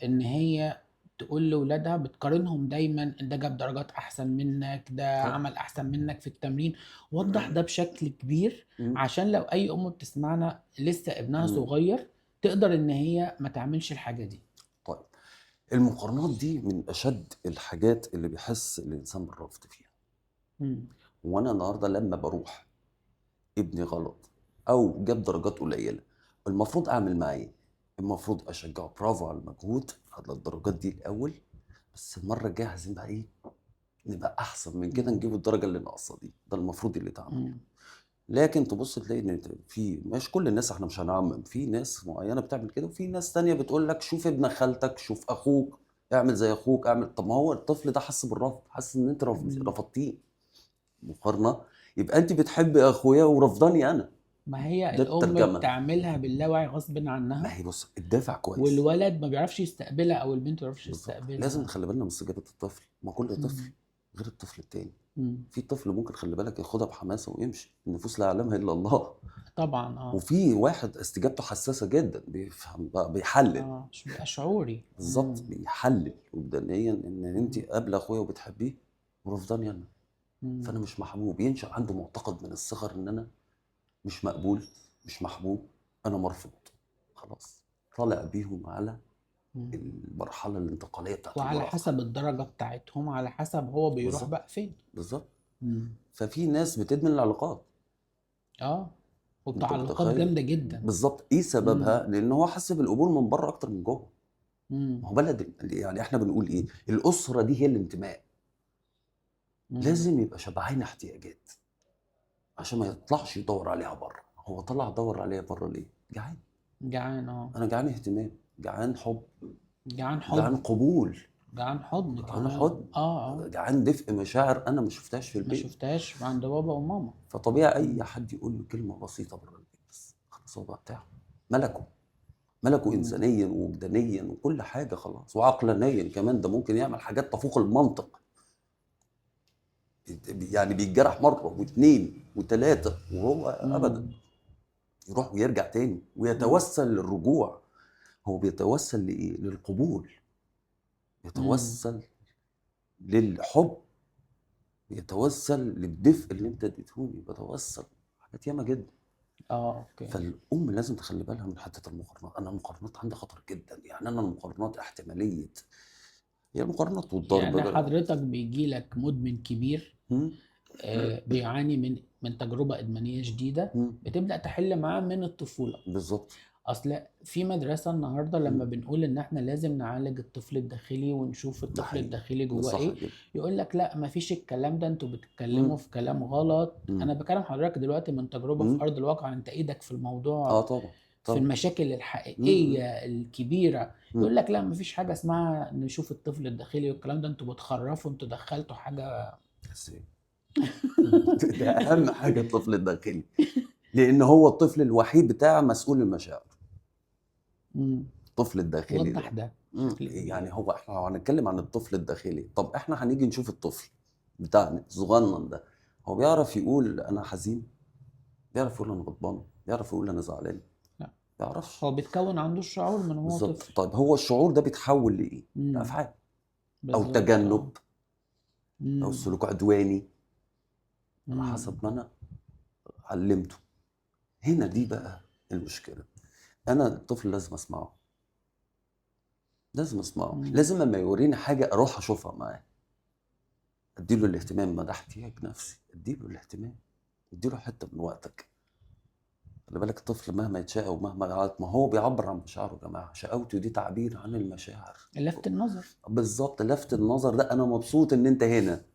A: ان هي تقول لاولادها، بتقارنهم دايما، ده جاب درجات احسن منك، ده
B: طبعا.
A: عمل احسن منك في التمرين. وضح ده بشكل كبير
B: امم.
A: عشان لو اي ام بتسمعنا لسه ابنها
B: امم.
A: صغير تقدر ان هي ما تعملش الحاجه دي.
B: طيب، المقارنات دي من اشد الحاجات اللي بيحس الانسان بالرفض فيها.
A: مم.
B: وانا النهارده لما بروح ابني غلط او جاب درجات قليله، المفروض اعمل معاه ايه؟ المفروض اشجعه، برافو على المجهود على الدرجات دي الاول، بس المره الجايه عايزين بقى ايه؟ نبقى احسن من كده،
A: مم.
B: نجيب الدرجه اللي ناقصه دي. ده المفروض اللي اتعمل.
A: مم.
B: لكن تبص تلاقي ان في، مش كل الناس، احنا مش هنعمم، في ناس معينه بتعمل كده، وفي ناس تانية بتقول لك شوف ابن خالتك، شوف اخوك، اعمل زي اخوك، اعمل. طب ما هو الطفل ده حس بالرفض، حس ان انت
A: مم.
B: رفضتيه. مقارنه. يبقى انت بتحبي اخويا ورفضاني انا.
A: ما هي
B: ده
A: الام
B: الترجمه.
A: بتعملها باللاوعي غصب عنها،
B: ما هي بص، الدافع كويس.
A: والولد ما بيعرفش يستقبلها او البنت ما بيعرفش
B: بالظبط، لازم
A: يستقبلها.
B: نخلي بالنا من استجابه الطفل. ما كل طفل
A: مم.
B: غير الطفل التاني.
A: مم.
B: في طفل ممكن خلي بالك ياخدها بحماسه ويمشي، النفوس لا يعلمها الا الله.
A: طبعا
B: وفي واحد استجابته حساسه جدا، بيفهم بقى، بيحلل.
A: مش بيبقى شعوري.
B: بالظبط، بيحلل وجدانيا ان انت
A: مم.
B: قابله اخويا وبتحبيه ورفضاني انا.
A: مم.
B: فانا مش محبوب. ينشا عنده معتقد من الصغر ان انا مش مقبول، مش محبوب، انا مرفوض. خلاص، طالع بيهم على
A: مم.
B: المرحله الانتقاليه بتاعت
A: وعلى
B: المراهقه.
A: حسب الدرجة بتاعتهم، على حسب هو بيروح
B: بالظبط.
A: بقى فين.
B: بالظبط.
A: مم.
B: ففي ناس بتدمن العلاقات.
A: اه.
B: انت
A: وتعلقات
B: متخيل؟
A: جامدة جدا.
B: بالظبط. ايه
A: مم.
B: سببها؟ لان هو حس بالقبول من بره اكتر من جوه.
A: مم.
B: ما هو بلد، يعني احنا بنقول ايه؟ الاسره دي هي الانتماء.
A: مم.
B: لازم يبقى شبعان احتياجات عشان ما يطلعش يدور عليها بره. هو طلع دور عليها بره ليه؟ جعان.
A: جعان
B: انا جعان اهتمام، جعان حب،
A: جعان
B: جعان
A: حب.
B: قبول.
A: ده عن حضن
B: عن
A: كمان.
B: حضن، عن دفء مشاعر انا ما شفتهاش في
A: ما
B: البيت.
A: شفتهاش عند بابا وماما.
B: فطبيعي اي حد يقول له كلمه بسيطه بره البيت بس خلاص هو بقى بتاعه، ملكه
A: مم.
B: انسانيا ووجدانيا وكل حاجه خلاص، وعقلانيا كمان. ده ممكن يعمل حاجات تفوق المنطق، يعني بيتجرح مره واثنين وثلاثه وهو ابدا
A: مم.
B: يروح ويرجع تاني
A: مم.
B: ويتوسل للرجوع. هو بيتوسل لايه؟ للقبول،
A: مم.
B: يتوسل للحب، يتوسل للدفء اللي انت اديتهوني، بتوسل حاجات ياما جدا.
A: اوكي.
B: فالام لازم تخلي بالها من حته المقارنات. انا المقارنات عندي خطر جدا، يعني انا المقارنات احتماليه، هي المقارنات والضرب
A: يعني
B: بقى.
A: حضرتك بيجي لك مدمن كبير
B: هم؟
A: بيعاني من تجربة إدمانية شديدة،
B: هم؟
A: بتبدأ تحل معاه من الطفولة.
B: بالظبط.
A: أصل في مدرسة النهاردة لما
B: هم؟
A: بنقول إن إحنا لازم نعالج الطفل الداخلي ونشوف
B: ده
A: الطفل
B: حقيقي،
A: الداخلي
B: ده
A: جواه
B: صح
A: إيه،
B: جدا.
A: يقول لك لا مفيش الكلام ده، أنتوا بتتكلموا
B: هم؟
A: في كلام غلط.
B: هم؟
A: أنا بكلم حضرتك دلوقتي من تجربة في
B: هم؟
A: أرض الواقع، أنت إيدك في
B: اه
A: الموضوع،
B: طبعا،
A: في
B: طبعا.
A: المشاكل
B: هم؟
A: الحقيقية الكبيرة.
B: هم؟
A: يقول لك لا مفيش حاجة اسمها نشوف الطفل الداخلي والكلام ده، انتوا بتخرفوا، انتوا دخلتوا حاجة.
B: بس إيه؟ ده اهم حاجه الطفل الداخلي، لان هو الطفل الوحيد بتاع مسؤول المشاعر.
A: مم.
B: الطفل الداخلي
A: وضح
B: ده،
A: ده.
B: يعني هو احنا لو هنتكلم عن الطفل الداخلي، طب احنا هنيجي نشوف الطفل بتاعنا الصغنن ده، هو بيعرف يقول انا حزين؟ بيعرف يقول انا غضبان؟ بيعرف يقول انا زعلان؟
A: لا،
B: بيعرفش.
A: هو بيتكون عنده الشعور من هو
B: بالظبط.
A: طفل.
B: طيب هو الشعور ده بيتحول لايه؟
A: مم.
B: لافعال، او
A: بالظبط
B: تجنب، او
A: مم.
B: سلوك عدواني، على
A: مم.
B: حسب ما انا علمته. هنا دي بقى المشكله. انا الطفل لازم اسمعه، لازم اسمعه،
A: مم.
B: لازم لما يوريني حاجه اروح اشوفها معاه، اديله الاهتمام. ما ده احتياج نفسي، اديله الاهتمام، اديله حته من وقتك. خلي بالك الطفل مهما يتشاء ومهما يعيط، ما هو بيعبر عن مشاعره يا جماعه، شقاوته دي تعبير عن المشاعر.
A: لفت النظر.
B: بالظبط، لفت النظر ده، انا مبسوط ان انت هنا،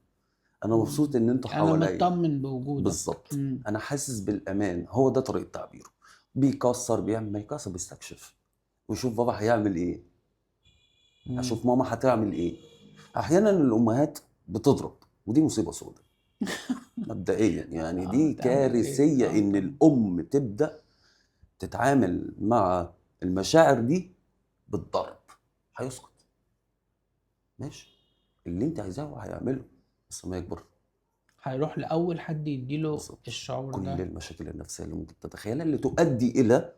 B: انا مبسوط
A: مم.
B: ان انتوا
A: انا
B: حواليا.
A: مطمن بوجودك.
B: بالظبط،
A: مم.
B: انا حاسس بالامان. هو ده طريقه تعبيره. بيكسر، بيعمل، ما يكسر بيستكشف ويشوف بابا هيعمل ايه،
A: مم.
B: اشوف ماما هتعمل ايه. احيانا الامهات بتضرب، ودي مصيبه سوداء مبدئيا، يعني دي
A: تعمل ايه؟
B: كارثيه ان
A: طبعا.
B: الام تبدا تتعامل مع المشاعر دي بالضرب. هيسكت، ماشي، اللي انت عايزاه هو هيعمله، بس ما يكبر.
A: هيروح لأول حد يديله
B: بالظبط.
A: الشعور
B: كل
A: ده.
B: المشاكل النفسيه اللي ممكن تتخيلها، اللي تؤدي الى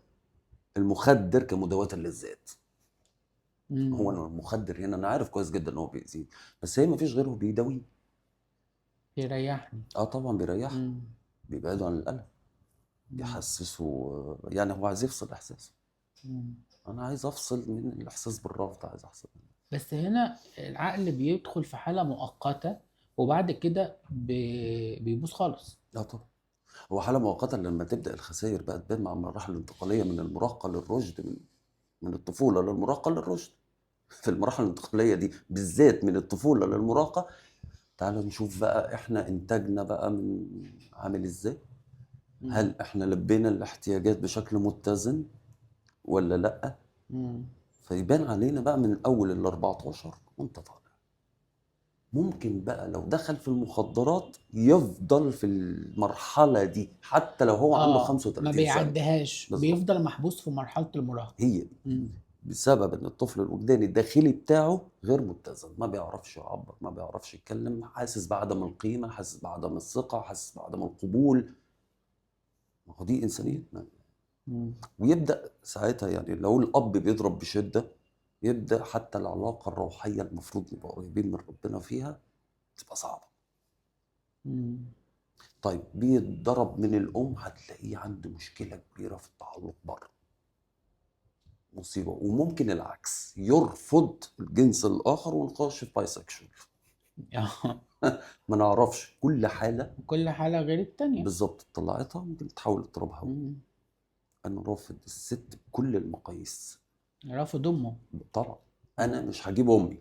B: المخدر كمداواة للذات. هو
A: مم.
B: أنا المخدر هنا انا عارف كويس جدا ان هو بيأذيه، بس هي ما فيش غيره بيداويه.
A: يريحني.
B: اه طبعا بيريحه،
A: مم.
B: بيبعده عن الالم،
A: مم.
B: بيحسسه، يعني هو عايز يفصل احساسه.
A: مم.
B: انا عايز افصل من الاحساس بالرفض، عايز افصل منه.
A: بس هنا العقل بيدخل في حالة مؤقتة، وبعد كده بيبوظ خالص.
B: لا طبعا. هو حاله مؤقته لما تبدا الخسائر بقى تبان مع المراحل الانتقاليه من المراهقه للرشد، من الطفوله للمراهقه للرشد. في المراحل الانتقاليه دي بالذات من الطفوله للمراهقه، تعالوا نشوف بقى احنا انتاجنا بقى من عامل ازاي.
A: مم.
B: هل احنا لبينا الاحتياجات بشكل متزن ولا لا؟
A: مم.
B: فيبان علينا بقى من اول ال 14 وانت طالع. ممكن بقى لو دخل في المخدرات يفضل في المرحلة دي حتى لو هو عنده
A: ما
B: 35 سنة.
A: بيعديهاش،
B: بالظبط.
A: بيفضل محبوس في مرحلة المراهقة.
B: هي دي.
A: مم.
B: بسبب ان الطفل الوجداني الداخلي بتاعه غير متزن، ما بيعرفش يعبر، ما بيعرفش يتكلم، حاسس بعدم القيمة، حاسس بعدم الثقة، حاسس بعدم القبول. ما هو دي انسانيتنا.
A: مم.
B: ويبدأ ساعتها، يعني لو الأب بيضرب بشدة، يبدأ حتى العلاقة الروحية المفروض نبقى قريبين من ربنا فيها تبقى صعبة.
A: مم.
B: طيب بيتضرب من الأم، هتلاقيه عنده مشكلة كبيرة في التعلق بره، مصيبة. وممكن العكس، يرفض الجنس الآخر ونخش في بايسكشوال. ما نعرفش، كل حالة
A: كل حالة غير التانية.
B: بالظبط طلعتها ممكن تحول اضطراب هوي.
A: مم.
B: أنا رافض الست بكل المقاييس.
A: رافض أمه.
B: طبعا
A: مم.
B: أنا مش هجيب أمي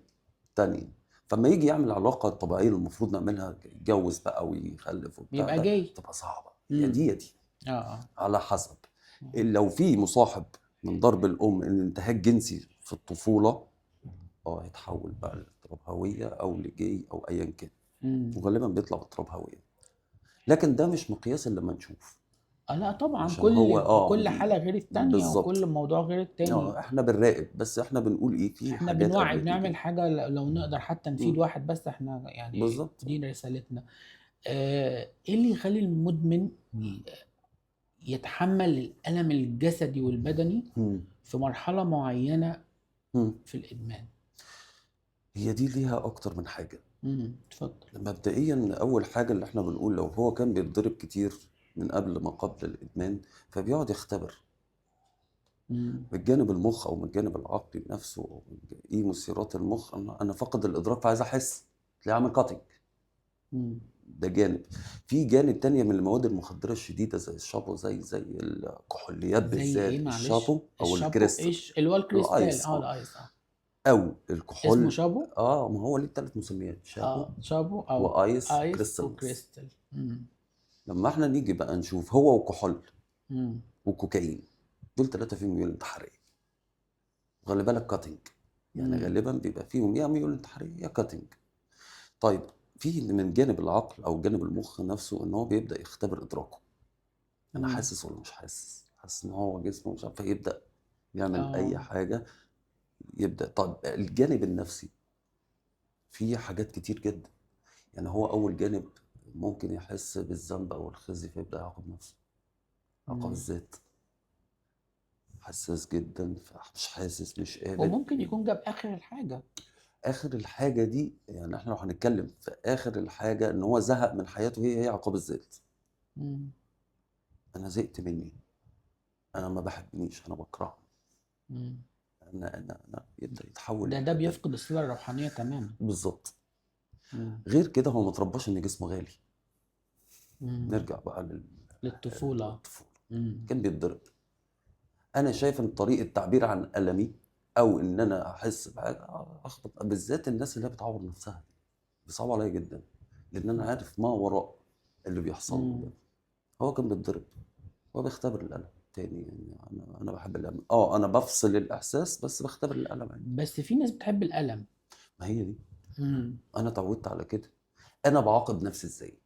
B: تانية. فما يجي يعمل العلاقة الطبيعية اللي المفروض نعملها، يتجوز بقى ويخلف وبتاع
A: بيبقى
B: ده،
A: جاي.
B: تبقى صعبة. يا
A: مم.
B: دي يا دي،
A: اه.
B: على حسب. لو في مصاحب من ضرب الأم إن انتهاك جنسي في الطفولة، اه يتحول بقى اضطراب هويه او لجي او ايا كان،
A: مم.
B: وغالبا بيطلع باضطراب هويه. لكن ده مش مقياس اللي لما نشوف،
A: لا طبعا،
B: عشان هو
A: كل حالة غير التانية وكل
B: بالظبط.
A: موضوع غير التاني.
B: احنا بنراقب، بس احنا بنقول ايه في
A: احنا
B: حاجات
A: بنوعي،
B: قبل
A: بنعمل
B: كده.
A: حاجة لو نقدر حتى نفيد
B: مم.
A: واحد، بس احنا يعني
B: بالظبط.
A: دي رسالتنا. ايه اللي يخلي المدمن يتحمل الألم الجسدي والبدني
B: مم.
A: في مرحلة معينة
B: مم.
A: في الإدمان؟
B: هي دي ليها اكتر من حاجه.
A: اتفضل.
B: مبدئيا اول حاجه اللي احنا بنقول لو هو كان بيتضرب كتير من قبل ما قبل الادمان، فبيقعد يختبر
A: مم.
B: من جانب المخ او من الجانب العقلي نفسه، أو ايه مسيرات المخ. انا فقد الادراك فعايز احس، تلاقيه عامل كاتنج.
A: مم.
B: ده جانب. في جانب تانية من المواد المخدرة الشديدة زي الشابو، زي الكحوليات،
A: زي ايه
B: بالذات
A: معلش؟
B: الشابو أو
A: الشابو
B: الكريستال.
A: ايش اللي هو الكريستال؟
B: الآيس
A: الايس.
B: أو
A: اسمه
B: الكحول.
A: شابو.
B: ما هو ليه 3 مسميات: شابو
A: شابو او
B: وآيس
A: ايس
B: وكريستال ميكس.
A: وكريستال.
B: لما احنا نيجي بقى نشوف هو وكحول
A: مم.
B: وكوكايين، دول 3 فيهم ميول انتحارية. غالي بالك كاتنج، يعني
A: مم.
B: غالبا بيبقى فيهم يا ميول انتحارية يا كاتنج. طيب، في من جانب العقل او جانب المخ نفسه ان هو بيبدا يختبر ادراكه. انا
A: مم.
B: حاسس ولا مش حاسس؟ حاسس ان هو جسمه مش عارف، فيبدا يعمل اي
A: اه.
B: حاجه. يبدا. طب الجانب النفسي فيه حاجات كتير جدا. يعني هو اول جانب ممكن يحس بالذنب او الخزي فيبدا يعاقب نفسه، عقاب
A: مم.
B: الذات. حساس جدا فمش حاسس، مش قابل.
A: وممكن يكون جاب اخر الحاجة.
B: اخر الحاجه دي، يعني احنا لو هنتكلم في اخر الحاجه ان هو زهق من حياته، هي عقاب الذات.
A: مم.
B: انا زهقت مني، انا ما بحبنيش، انا بكرهه.
A: مم.
B: انا يبدا يتحول
A: ده
B: للحته دي.
A: بيفقد الصلة الروحانية تماما.
B: بالظبط.
A: مم.
B: غير كده هو ما اترباش ان جسمه غالي.
A: مم.
B: نرجع بقى
A: للطفولة.
B: للطفوله.
A: مم.
B: كان بيتضرب. انا شايف ان طريقه تعبير عن المي او ان انا احس بحاجه اخبط، بالذات الناس اللي هي بتعور نفسها دي بيصعب عليا جدا، لان انا عارف ما وراء اللي بيحصل له
A: مم.
B: ده. هو كان بيتضرب، هو بيختبر الالم تاني. يعني انا بحب الالم، انا بفصل الاحساس بس بختبر الالم يعني.
A: بس في ناس بتحب الألم.
B: ما هي دي.
A: مم.
B: انا اتعودت على كده. انا بعاقب نفسي ازاي؟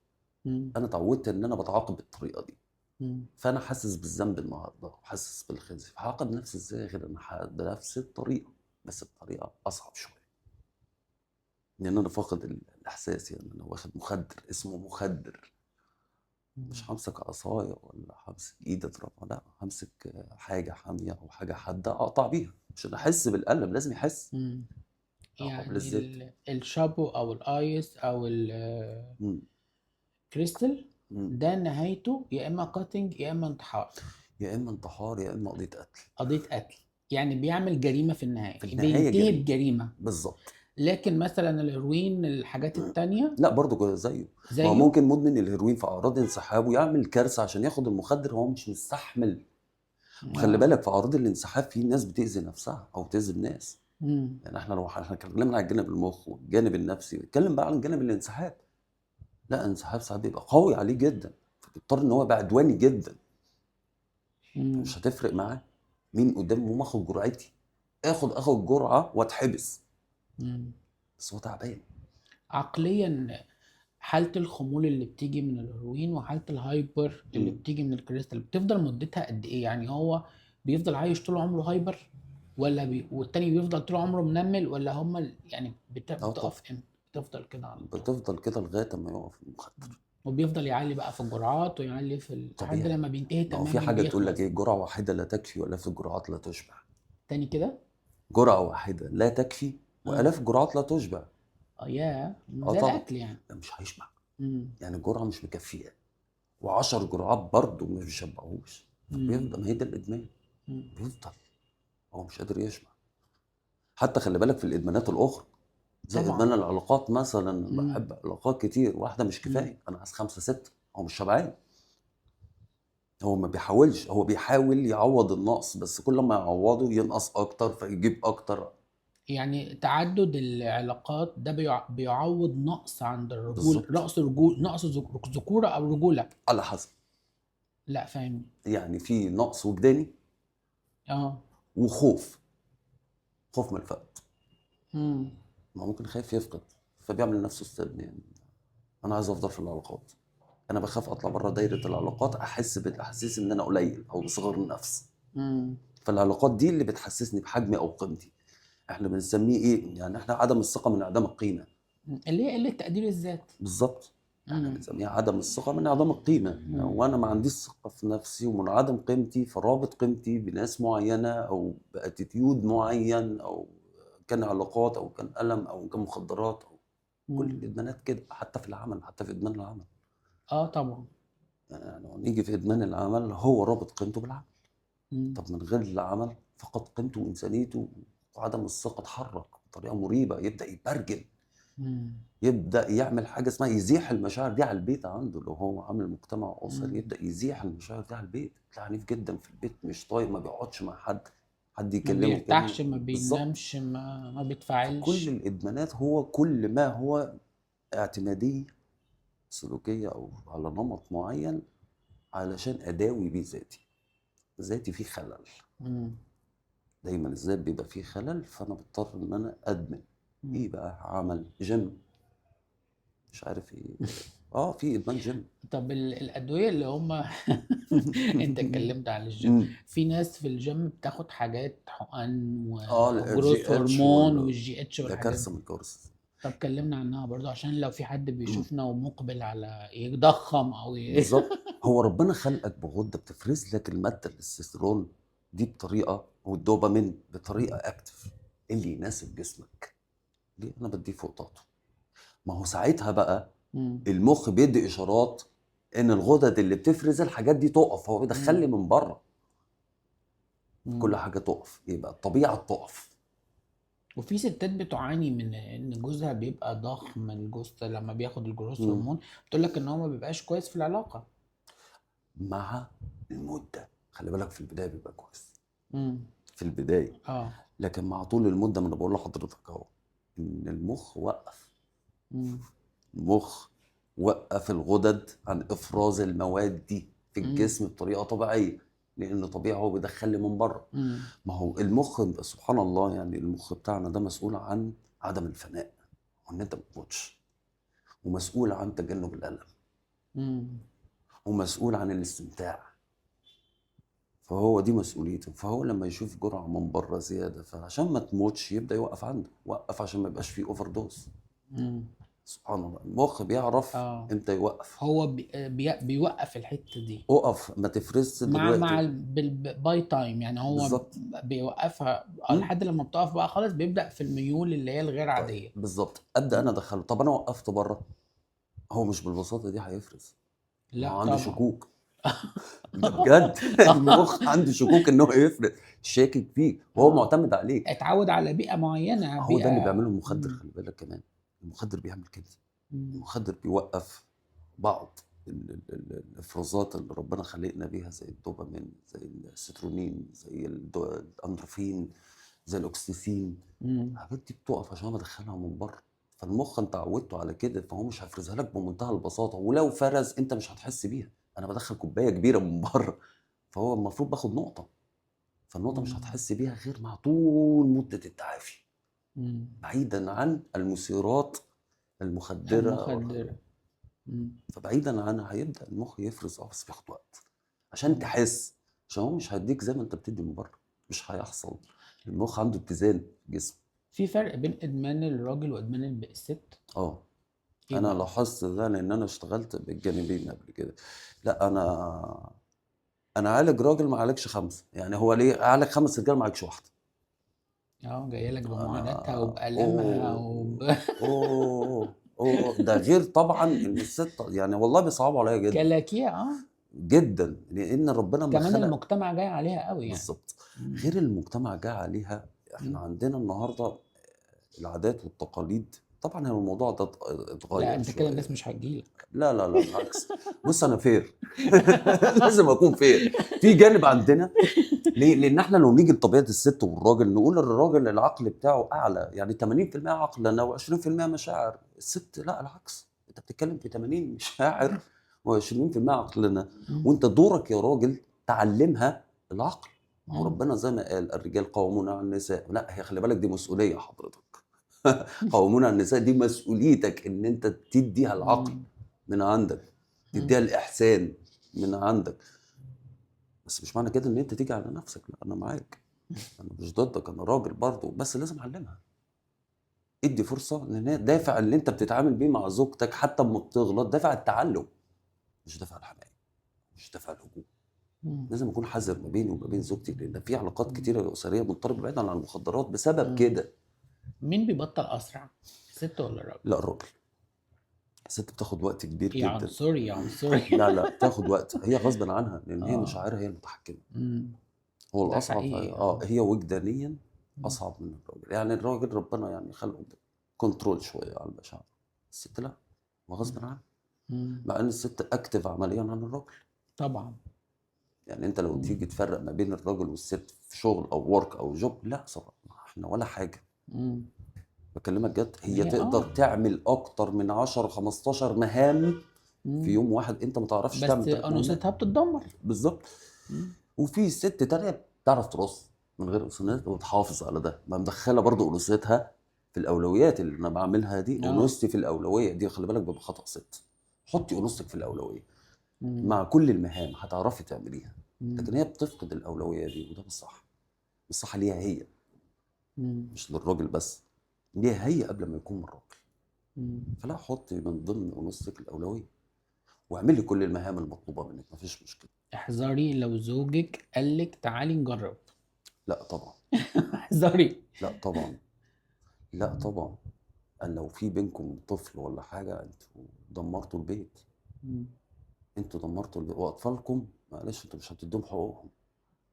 A: مم.
B: انا اتعودت ان انا بتعاقب بالطريقه دي.
A: مم.
B: فانا حاسس بالذنب النهارده وحاسس بالخزي، فهعاقب نفسي ازاي غير ان بنفس الطريقه، بس بطريقه اصعب شويه. لان انا فاقد الاحساس. يعني انا واخد مخدر اسمه مخدر. مش همسك عصايه ولا همسك ايد اضربها، لا، همسك حاجه حاميه او حاجه حاده اقطع بيها عشان احس بالالم. لازم يحس.
A: مم.
B: عقاب
A: يعني
B: للذات.
A: الشابو او الايس او
B: مم.
A: الكريستال،
B: مم.
A: ده نهايته يا اما كاتنج يا اما انتحار.
B: يا اما انتحار يا اما قضيه قتل.
A: قضية قتل. يعني بيعمل جريمة في
B: في
A: النهاية،
B: النهايه
A: بينتهي
B: جريمه.
A: بجريمة.
B: بالظبط.
A: لكن مثلا الهيروين، الحاجات التانية
B: لا، برضه زيه. ما هو
A: زيه.
B: ممكن مدمن الهيروين في اعراض انسحاب ويعمل كارثه عشان ياخد المخدر، هو مش مستحمل. وخلي
A: اه.
B: بالك في اعراض الانسحاب في ناس بتاذي نفسها او تاذي الناس.
A: مم.
B: يعني احنا لو احنا اتكلمنا عن الجانب المخ والجانب النفسي، نتكلم بقى عن جانب الانسحاب. لا، انسحاب ساعات بيبقى قوي عليه جدا، فبيضطر ان هو يبقى عدواني جدا.
A: مم.
B: مش هتفرق معاه مين قدامه، ما اخد جرعتي، اخد جرعه واتحبس.
A: مم.
B: بس هو تعبان.
A: عقليا، حالة الخمول اللي بتيجي من الهيروين وحالة الهايبر اللي
B: مم.
A: بتيجي من الكريستال بتفضل مدتها قد ايه؟ يعني هو بيفضل عايش طول عمره هايبر، ولا والتاني بيفضل طول عمره منمل، ولا هما يعني
B: اه طبعا.
A: بتقف امتى؟ بتفضل كده على طول؟
B: بتفضل كده لغايه ما يقف المخدر.
A: وبيفضل يعلي بقى في الجرعات ويعلي لحد
B: طبيعي.
A: لما بينتهي
B: ما هو في
A: تماما
B: حاجه تقول لك
A: بيخلص.
B: ايه: جرعه واحده لا تكفي والاف الجرعات لا تشبع.
A: تاني كده.
B: جرعه واحده لا تكفي
A: اه.
B: والاف الجرعات لا تشبع.
A: يا
B: اه
A: زي
B: طبعا.
A: الاكل يعني.
B: ده مش هيشبع.
A: مم.
B: يعني الجرعه مش مكفيه، و10 جرعات برضه مش بيشبعوش.
A: مم.
B: فبيفضل، ما هي ده الادمان.
A: مم.
B: بيفضل هو مش قادر يشبع. حتى خلي بالك في الادمانات الاخرى، زي
A: طبعا.
B: ادمان العلاقات مثلا. أنا
A: مم.
B: بحب علاقات كتير، واحده مش
A: مم.
B: كفايه، انا عايز 5 6. هو مش شبعان. هو ما بيحاولش، هو بيحاول يعوض النقص، بس كل ما يعوضه ينقص اكتر فيجيب اكتر.
A: يعني تعدد العلاقات ده بيعوض نقص عند الرجول،
B: بالظبط.
A: نقص ذكورة او رجولة.
B: على حسب.
A: لا فاهمني.
B: يعني في نقص وجداني
A: اه.
B: وخوف. خوف من الفقد.
A: امم.
B: ما هو ممكن خايف يفقد، فبيعمل لنفسه استبن يعني. انا عايز افضل في العلاقات، انا بخاف اطلع بره دايره العلاقات، احس بالاحاسيس ان انا قليل او بصغر النفس.
A: امم
B: فالعلاقات دي اللي بتحسسني بحجمي او قيمتي. احنا بنسميه ايه يعني؟ احنا عدم الثقه من انعدام القيمه.
A: اللي هي قله تقدير الذات.
B: بالظبط. احنا
A: امم
B: بنسميها عدم الثقه من انعدام القيمه، وانا ما عنديش ثقه في نفسي ومنعدم قيمتي، فرابط قيمتي بناس معينه او باتيتيود معين، او كان علاقات او كان الم او كان مخدرات او كل
A: امم
B: الادمانات كده. حتى في العمل، حتى في ادمان العمل،
A: اه طبعا.
B: يعني لو نيجي في ادمان العمل، هو رابط قيمته بالعمل.
A: امم
B: طب من غير العمل فقد قيمته وانسانيته، وعدم الثقه اتحرك بطريقه مريبه، يبدا يبرجل،
A: امم
B: يبدا يعمل حاجه اسمها يزيح المشاعر دي على البيت عنده. لو هو عامل مجتمع اسري، يبدا يزيح المشاعر دي على البيت، تلاقيه عنيف جدا في البيت، مش طايق، ما بيقعدش مع حد، حد
A: ما
B: يكلمه كلمه.
A: بيرتاحش، ما
B: بالظبط.
A: بينامش، ما
B: فكل
A: بيتفاعلش.
B: الادمانات هو كل ما هو اعتماديه سلوكيه او على نمط معين، علشان اداوي بيه ذاتي. ذاتي فيه خلل،
A: امم
B: دايما الذات بيبقى فيه خلل، فانا بضطر ان انا ادمن. ايه بقى؟ عمل جيم، مش عارف ايه. في ادمان جيم.
A: طب الأدوية اللي هم انت اتكلمت عن الجيم،
B: مم.
A: في ناس في الجيم بتاخد حاجات حقن
B: الجي
A: وجروث
B: اتش
A: هرمون والجي اتش
B: ده
A: والحاجات
B: كارثه
A: دي.
B: من الكوارث.
A: طب كلمنا عنها برضو عشان لو في حد
B: مم.
A: بيشوفنا ومقبل على يضخم او
B: بالظبط. هو ربنا خلقك بغده بتفرز لك الماده التستوستيرون دي بطريقه، والدوبامين بطريقه اكتف اللي يناسب جسمك. ليه انا بديه فوق طاقته؟ ما هو ساعتها بقى
A: مم.
B: المخ بيدي اشارات ان الغدد اللي بتفرز الحاجات دي تقف، هو بيدخل لي
A: مم.
B: من بره كل
A: مم.
B: حاجه تقف، يبقى الطبيعه تقف.
A: وفي ستات بتعاني من ان جوزها بيبقى ضخم، الجوز لما بياخد الجروث
B: مم.
A: هرمون بتقول لك ان هو ما بيبقاش كويس في العلاقة.
B: مع المده، خلي بالك في البدايه بيبقى كويس،
A: مم.
B: في البدايه.
A: اه.
B: لكن مع طول المده، ما انا بقول لحضرتك اهو، ان المخ وقف.
A: مم.
B: المخ وقف الغدد عن افراز المواد دي في
A: مم.
B: الجسم بطريقه طبيعيه، لان طبيعي هو بيدخل لي من بره.
A: مم.
B: ما هو المخ سبحان الله، يعني المخ بتاعنا ده مسؤول عن عدم الفناء، وان انت ما تموتش، ومسؤول عن تجنب الالم،
A: مم.
B: ومسؤول عن الاستمتاع. فهو دي مسؤوليته. فهو لما يشوف جرعه من بره زياده، فعشان ما تموتش يبدا يوقف عنده، وقف عشان ما يبقاش فيه اوفر دوز.
A: مم.
B: سبحان الله، المخ بيعرف
A: اه.
B: امتى يوقف.
A: هو بيوقف الحتة دي
B: اقف، ما تفرزش
A: مع
B: دلوقتي.
A: بالباي تايم، يعني هو
B: بالظبط.
A: بيوقفها
B: مم؟
A: لحد لما بتقف بقى خالص بيبدأ في الميول اللي هي الغير
B: طيب
A: عادية.
B: بالظبط، ابدا
A: مم.
B: انا ادخله. طب انا وقفت بره، هو مش بالبساطه دي هيفرز، ما
A: لا
B: هو عنده
A: طبعا.
B: شكوك. ده بجد. المخ عنده شكوك ان هو يفرز، شاكك فيك وهو
A: اه،
B: معتمد عليك.
A: اتعود على بيئة معينة،
B: هو ده اللي
A: بيئة.
B: بيعمله المخدر،
A: مم.
B: خلي بالك كمان. المخدر بيعمل كده.
A: مم.
B: المخدر بيوقف بعض الافرازات اللي ربنا خلقنا بيها، زي الدوبامين، زي السيترونين، زي الاندروفين، زي الاكسيتوسين.
A: مم.
B: الحاجات دي بتقف عشان انا بدخلها من بره. فالمخ انت عودته على كده، فهو مش هيفرزها لك بمنتهى البساطه، ولو فرز انت مش هتحس بيها. انا بدخل كوبايه كبيره من بره، فهو المفروض باخد نقطه، فالنقطه مش
A: مم.
B: هتحس بيها غير مع طول مده التعافي،
A: مم.
B: بعيدا عن المثيرات المخدره.
A: المخدرة. مم.
B: فبعيدا عنها هيبدا المخ يفرز، بس بياخد وقت عشان
A: مم.
B: تحس. عشان هو مش هيديك زي ما انت بتدي من بره، مش هيحصل. المخ عنده اتزان في الجسم.
A: في فرق بين إدمان الراجل وإدمان الست؟
B: اه
A: ايه
B: انا
A: بقى؟
B: لاحظت ده، لان انا اشتغلت بالجانبين قبل كده. لا انا عالج راجل ما عالجش خمسه، يعني هو ليه عالج خمس رجال ما عالجش واحده.
A: اه، جايه لك
B: انا
A: بمعاناتها وبألمها
B: اوه ده غير طبعا ان الست يعني والله بيصعبوا عليا جدا
A: كلاكيع. اه.
B: جدا، لان ربنا ما
A: كمان
B: خلق.
A: المجتمع جاي عليها قوي يعني.
B: بالظبط.
A: مم.
B: غير المجتمع جه عليها. احنا
A: مم.
B: عندنا النهارده العادات والتقاليد. طبعا هو الموضوع ده
A: لا
B: اتغير
A: انت كده الناس
B: شويه.
A: مش هتجيلك.
B: لا لا لا بالعكس. بص انا فير. لازم اكون فير. في جانب عندنا، ليه؟ لان احنا لو نيجي لطبيعه الست والراجل، نقول الراجل العقل بتاعه اعلى، يعني 80% عقل و20% مشاعر. الست لا، العكس، انت بتتكلم في 80 مشاعر و20% عقلنا.
A: مم.
B: وانت دورك يا راجل تعلمها العقل. ما هو
A: مم.
B: ربنا زي ما قال الرجال قوامون على النساء، لا هي خلي بالك دي مسؤوليه حضرتك. قوامون على النساء دي مسؤوليتك ان انت تديها العقل
A: مم.
B: من عندك، تديها الاحسان من عندك. بس مش معنى كده ان انت تيجي على نفسك، لا انا معاك، انا مش ضدك، انا راجل برضه، بس لازم اعلمها. ادي فرصه ان هي دافع اللي انت بتتعامل بيه مع زوجتك حتى اما بتغلط، دافع التعلم، مش دافع الحمايه، مش دافع الهجوم.
A: مم.
B: لازم اكون حذر ما بيني وما بين زوجتي، لان في علاقات
A: مم.
B: كتيره اسريه بتضطرب بعيدا عن المخدرات بسبب
A: مم.
B: كده.
A: مين بيبطل اسرع، الست ولا الراجل؟
B: لا الراجل. الست بتاخد وقت كبير
A: يا
B: جدا.
A: عنصري يا عنصري.
B: لا بتاخد وقت، هي غصب عنها لان هي
A: اه.
B: مشاعرها هي المتحكمه.
A: مم.
B: هو
A: ده
B: الاصعب
A: حقيقي.
B: هي وجدانيا
A: مم.
B: اصعب من الراجل. يعني الراجل ربنا يعني خلقه كنترول شويه على المشاعر، الست لا، ما غصب عنها.
A: مم.
B: مع ان الست اكتف عمليا عن الراجل.
A: طبعا.
B: يعني انت لو
A: مم.
B: تيجي تفرق ما بين الراجل والست في شغل او ورك او جوب، لا صراحه احنا ولا حاجه.
A: مم.
B: بكلمك جد، هي
A: هي
B: تقدر تعمل اكتر من 10 15 مهام في
A: مم.
B: يوم واحد، انت ما تعرفش
A: بس
B: تعمل 3 مهمات.
A: انوثتها بتتدمر.
B: بالظبط.
A: مم.
B: وفي ست تانية بتعرف ترص من غير انوثه وتحافظ على ده، ما مدخله برضو انوثتها في الاولويات اللي انا بعملها دي.
A: اه.
B: انوثتي في الاولويه دي، خلي بالك بيبقى خطا ست. حطي انوثتك في الاولويه
A: مم.
B: مع كل المهام هتعرفي تعمليها.
A: مم.
B: لكن هي بتفقد الاولويه دي، وده مش صح. مش صح ليها هي،
A: مم.
B: مش للراجل بس، ليها هي قبل ما يكون الراجل.
A: مم.
B: فلا، حطي من ضمن انوثتك الاولويه واعملي كل المهام المطلوبه منك، مفيش مشكله.
A: احذري لو زوجك قالك تعالي نجرب.
B: لا طبعا.
A: احذري.
B: لا طبعا. لا طبعا. قال لو في بينكم طفل ولا حاجه، انتوا دمرتوا البيت.
A: مم.
B: انتوا دمرتوا البيت، واطفالكم معلش انتوا مش هتدوم حقوقهم.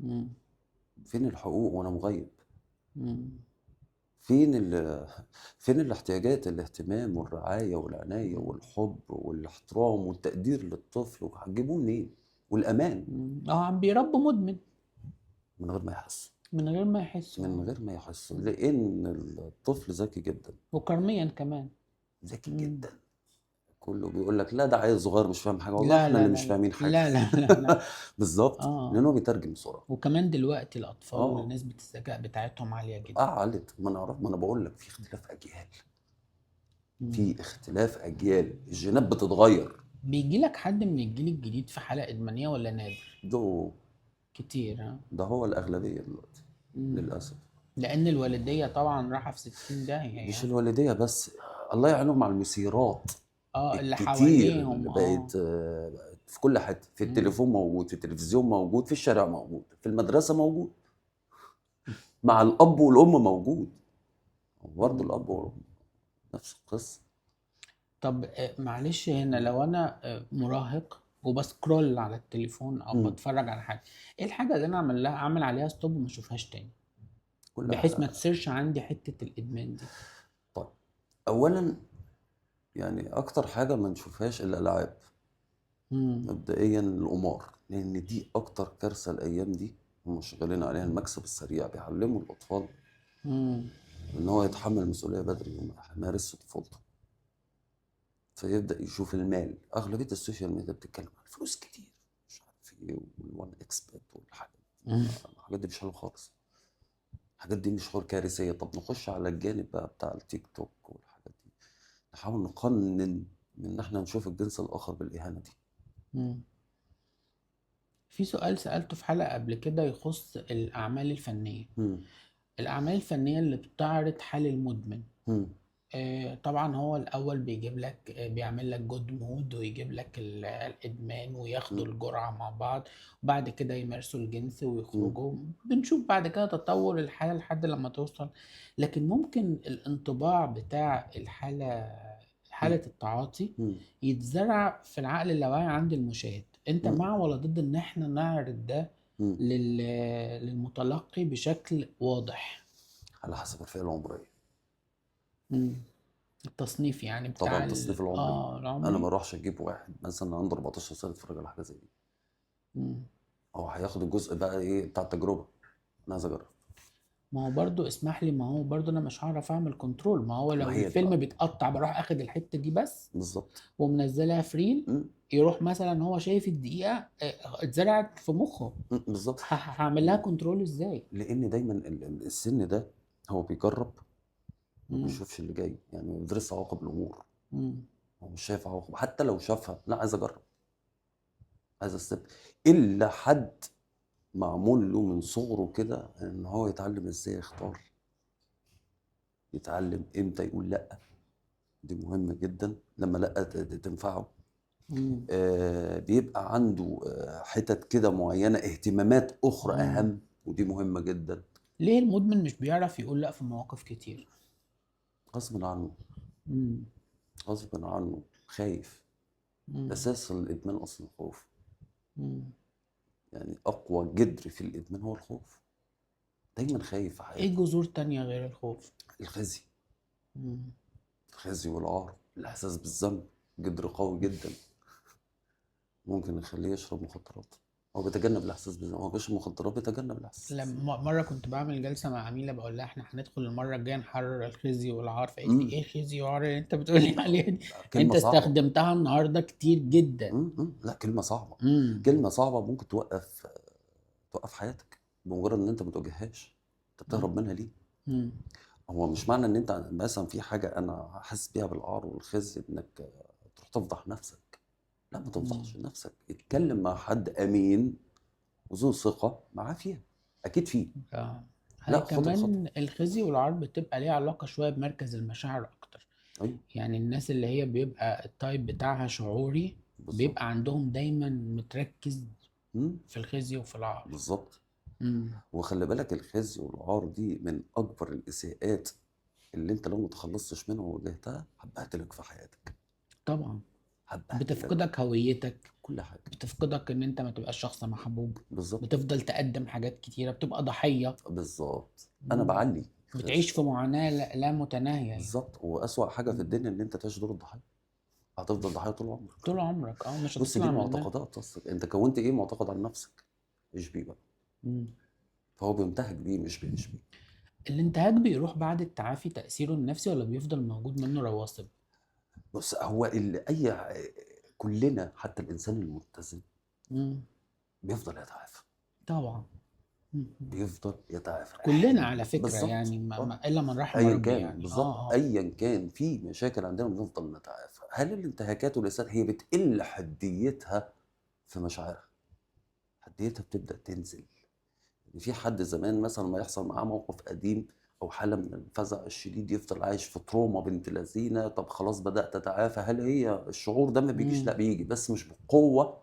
A: مم.
B: فين الحقوق وانا مغيب؟
A: مم.
B: فين فين الاحتياجات، الاهتمام والرعايه والعنايه
A: مم.
B: والحب والاحترام والتقدير للطفل، هتجيبوه منين؟ والامان.
A: عم بيربوا مدمن
B: من غير ما يحس.
A: من غير ما يحسوا.
B: من غير ما يحس، لان الطفل ذكي جدا.
A: وكرميا كمان.
B: ذكي
A: مم.
B: جدا. كله بيقول لك لا ده عيل صغير مش فاهم حاجه، والله
A: لا
B: احنا
A: لا
B: اللي
A: لا
B: مش
A: لا
B: فاهمين حاجه.
A: لا لا لا لا.
B: بالظبط،
A: اه.
B: لانه بيترجم بسرعه.
A: وكمان دلوقتي الأطفال
B: اه
A: نسبة الذكاء بتاعتهم عالية جدا.
B: علت، ما انا اعرف، ما انا بقول لك في اختلاف اجيال.
A: مم.
B: في اختلاف اجيال، الجينات بتتغير.
A: بيجي لك حد من الجيل الجديد في حالة إدمانية ولا نادر؟
B: ده
A: كتير ها؟
B: ده هو الاغلبيه دلوقتي
A: مم.
B: للاسف.
A: لأن الوالدية طبعا رايحة في 60 داهية
B: مش
A: يعني.
B: الوالديه بس، الله يعينهم على المثيرات
A: اه، اللي
B: الكتير
A: حواليهم
B: اللي
A: اه.
B: بقت في كل حته، في
A: مم.
B: التليفون موجود، في التلفزيون موجود، في الشارع موجود، في المدرسه موجود، مع الاب والام موجود. برضه
A: مم.
B: الاب والام نفس القصه.
A: طب معلش هنا لو أنا مراهق وبسكرول على التليفون أو
B: مم.
A: بتفرج على حاجة، إيه الحاجة اللي أنا أعمل عليها ستوب وما أشوفهاش تاني،
B: كل
A: بحيث ما
B: حاجه.
A: تصيرش عندي حتة الإدمان دي؟
B: طيب، اولا يعني اكتر حاجه ما نشوفهاش الالعاب.
A: مم.
B: مبدئيا القمار، لان دي اكتر كارثه الايام دي. هم شغالين عليها المكسب السريع، بيعلموا الاطفال
A: مم.
B: ان هو يتحمل المسؤوليه بدري وما يمارسش طفولته. فيبدا يشوف المال. اغلبيه السوشيال ميديا بتتكلم عن فلوس كتير، مش عارف ايه، والوان اكس بت والحاجات دي.
A: مم.
B: الحاجات دي مش حلوه خالص. الحاجات دي مش حوار كارثيه. طب نخش على الجانب بقى بتاع التيك توك والحاجات دي، نحاول نقنن من ان احنا نشوف الجنس الاخر بالاهانه دي.
A: مم. في سؤال سألته في حلقة قبل كده يخص الأعمال الفنية.
B: مم.
A: الأعمال الفنية اللي بتعرض حال المدمن.
B: مم.
A: طبعا هو الأول بيجيب لك بيعمل لك جود مود ويجيب لك الإدمان وياخدوا
B: مم.
A: الجرعة مع بعض، وبعد كده يمارسوا الجنس
B: مم.
A: ويخرجوا. بنشوف بعد كده تطور الحالة لحد لما توصل. لكن ممكن الانطباع بتاع حالة التعاطي
B: مم.
A: يتزرع في العقل اللاواعي عند المشاهد. انت
B: مم.
A: مع ولا ضد ان احنا نعرض ده
B: مم.
A: للمتلقي بشكل واضح؟
B: على حسب الفئه العمريه.
A: مم. التصنيف يعني
B: طبعا
A: بتاع
B: التصنيف العمري. انا ما
A: العمري.
B: اروحش اجيب واحد مثلا عنده 14 سنه يتفرج على حاجه زي دي.
A: مم.
B: هو هياخد الجزء بقى ايه بتاع التجربه، انا عايز اجرب.
A: ما هو برضو اسمح لي، ما هو برضو انا مش هعرف اعمل كنترول. ما هو لو
B: ما هي دي
A: الفيلم
B: بقى.
A: بيتقطع بروح اخد الحتة دي بس
B: بالظبط.
A: ومنزلها فريل،
B: مم.
A: يروح مثلا هو شايف الدقيقة اتزرعت في مخه.
B: بالظبط.
A: هعمل لها كنترول ازاي؟
B: لان دايما السن ده هو بيجرب ما
A: مم.
B: بيشوفش اللي جاي، يعني ما بيدرسش عواقب الامور.
A: مم.
B: هو مش شايف عواقب، حتى لو شافها لا عايز اجرب، عايز استبدل. الا حد معمول له من صغره كده ان هو يتعلم ازاي يختار، يتعلم امتى يقول لا. دي مهمة جدا، لما لا تنفعه.
A: مم.
B: بيبقى عنده حتت كده معينة، اهتمامات أخرى
A: اه،
B: أهم، ودي مهمة جدا.
A: ليه المدمن مش بيعرف يقول لا في مواقف كتير؟
B: غصب عنه،
A: مم.
B: غصب عنه، خايف.
A: مم.
B: أساس الإدمان أصلا الخوف.
A: مم.
B: يعني أقوى جدر في الإدمان هو الخوف. دايما خايف في
A: ايه
B: حياته.
A: جذور تانية غير الخوف؟
B: الخزي،
A: مم.
B: الخزي والعار، الإحساس بالذنب، جدر قوي جدا ممكن يخليه يشرب مخدرات. هو بيتجنب الإحساس بالذنب، هو بيشرب مخدرات بيتجنب الإحساس بالذنب.
A: لما مرة كنت بعمل جلسة مع عميلة بقول لها احنا هندخل المرة الجاية نحرر الخزي والعار، فقالت لي
B: امم
A: ايه الخزي والعار اللي انت بتقولي عليها دي؟
B: كلمة
A: انت
B: صعبة.
A: استخدمتها النهاردة كتير جدا.
B: لا كلمة صعبة.
A: امم.
B: كلمة صعبة ممكن توقف حياتك بمجرد ان انت ما تواجههاش. انت بتهرب منها ليه؟
A: امم.
B: هو مش معنى ان انت مثلا في حاجة انا حاسس بيها بالعار والخزي انك تروح تفضح نفسك. لا ما تفضحش نفسك، اتكلم مع حد امين وذو ثقة معاه فيها، اكيد فيه.
A: اه، هي
B: لا خد الخطوة.
A: كمان الخزي والعار بتبقى ليها علاقة شوية بمركز المشاعر اكتر.
B: ايوه
A: يعني الناس اللي هي بيبقى التايب بتاعها شعوري
B: بالظبط.
A: بيبقى عندهم دايما متركز
B: مم،
A: في الخزي وفي العار.
B: بالظبط.
A: امم.
B: وخلي بالك الخزي والعار دي من اكبر الاساءات اللي انت لو ما تخلصتش منها وواجهتها هتبهدلك في حياتك.
A: طبعا.
B: هتبهدلك
A: بتفقدك هويتك،
B: كل حاجة.
A: بتفقدك ان انت ما تبقاش شخص محبوب،
B: بالظبط.
A: بتفضل تقدم حاجات كتيرة، بتبقى ضحية.
B: بالظبط انا
A: مم.
B: بعلي
A: بتعيش
B: خزي.
A: في معاناة لا متناهية يعني.
B: بالظبط، واسوأ حاجه في
A: مم.
B: الدنيا ان انت تعيش دور الضحيه. هتفضل ضحيه طول عمرك.
A: طول عمرك اه، مش
B: بص
A: هتطلع
B: دي
A: منها.
B: معتقدات اصلا، انت كونت ايه معتقد عن نفسك، عيش بيه بقى.
A: مم.
B: فهو بينتهج بيه مش بيعيش بيه.
A: الانتهاك بيروح بعد التعافي تأثيره النفسي ولا بيفضل موجود منه رواسب؟
B: بص هو اللي اي كلنا حتى الانسان المتزن
A: مم.
B: بيفضل يتعافى.
A: طبعا. مم.
B: بيفضل يتعافى
A: كلنا على فكرة
B: بالظبط
A: يعني
B: اه.
A: إلا من رحم
B: ايا
A: ربي
B: كان
A: يعني
B: بالظبط،
A: اه.
B: ايا كان في مشاكل عندنا بنفضل نتعافى. هل الانتهاكات والاساءات هي بتقل حديتها في مشاعرها؟ حديتها بتبدا تنزل. يعني في حد زمان مثلا ما يحصل معاه موقف قديم او حاله من الفزع الشديد يفضل عايش في تروما بنت لذينه، طب خلاص بدات اتعافى، هل هي الشعور ده ما بيجيش؟ لا
A: مم.
B: بيجي بس مش بالقوه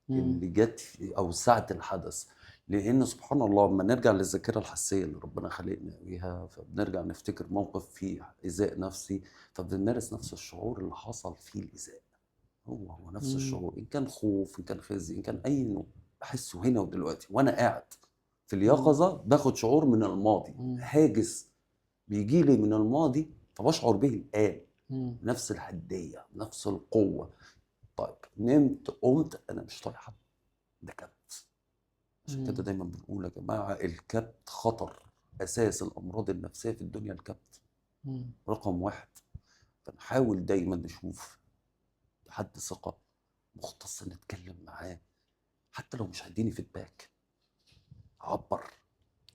A: مم.
B: اللي جت او ساعه الحدث. لان سبحان الله لما نرجع للذاكره الحسيه اللي ربنا خلقنا بيها، فبنرجع نفتكر موقف فيه ايذاء نفسي، فبنمارس نفس الشعور اللي حصل فيه الايذاء. هو نفس
A: مم.
B: الشعور، ان كان خوف ان كان خزي ان كان اي نوع، بحسه هنا ودلوقتي وانا قاعد في
A: مم.
B: اليقظه. باخد شعور من الماضي
A: مم.
B: هاجس بيجي لي من الماضي، فبشعر به الان
A: مم.
B: نفس الحديه نفس القوه. طيب نمت قمت انا مش طايق حد، ده كبت. عشان كده
A: مم.
B: دايما بنقول يا جماعه الكبت خطر. اساس الامراض النفسيه في الدنيا الكبت
A: مم.
B: رقم واحد. فنحاول دايما نشوف حد ثقه مختص نتكلم معاه، حتى لو مش هيديني فيدباك. عبر،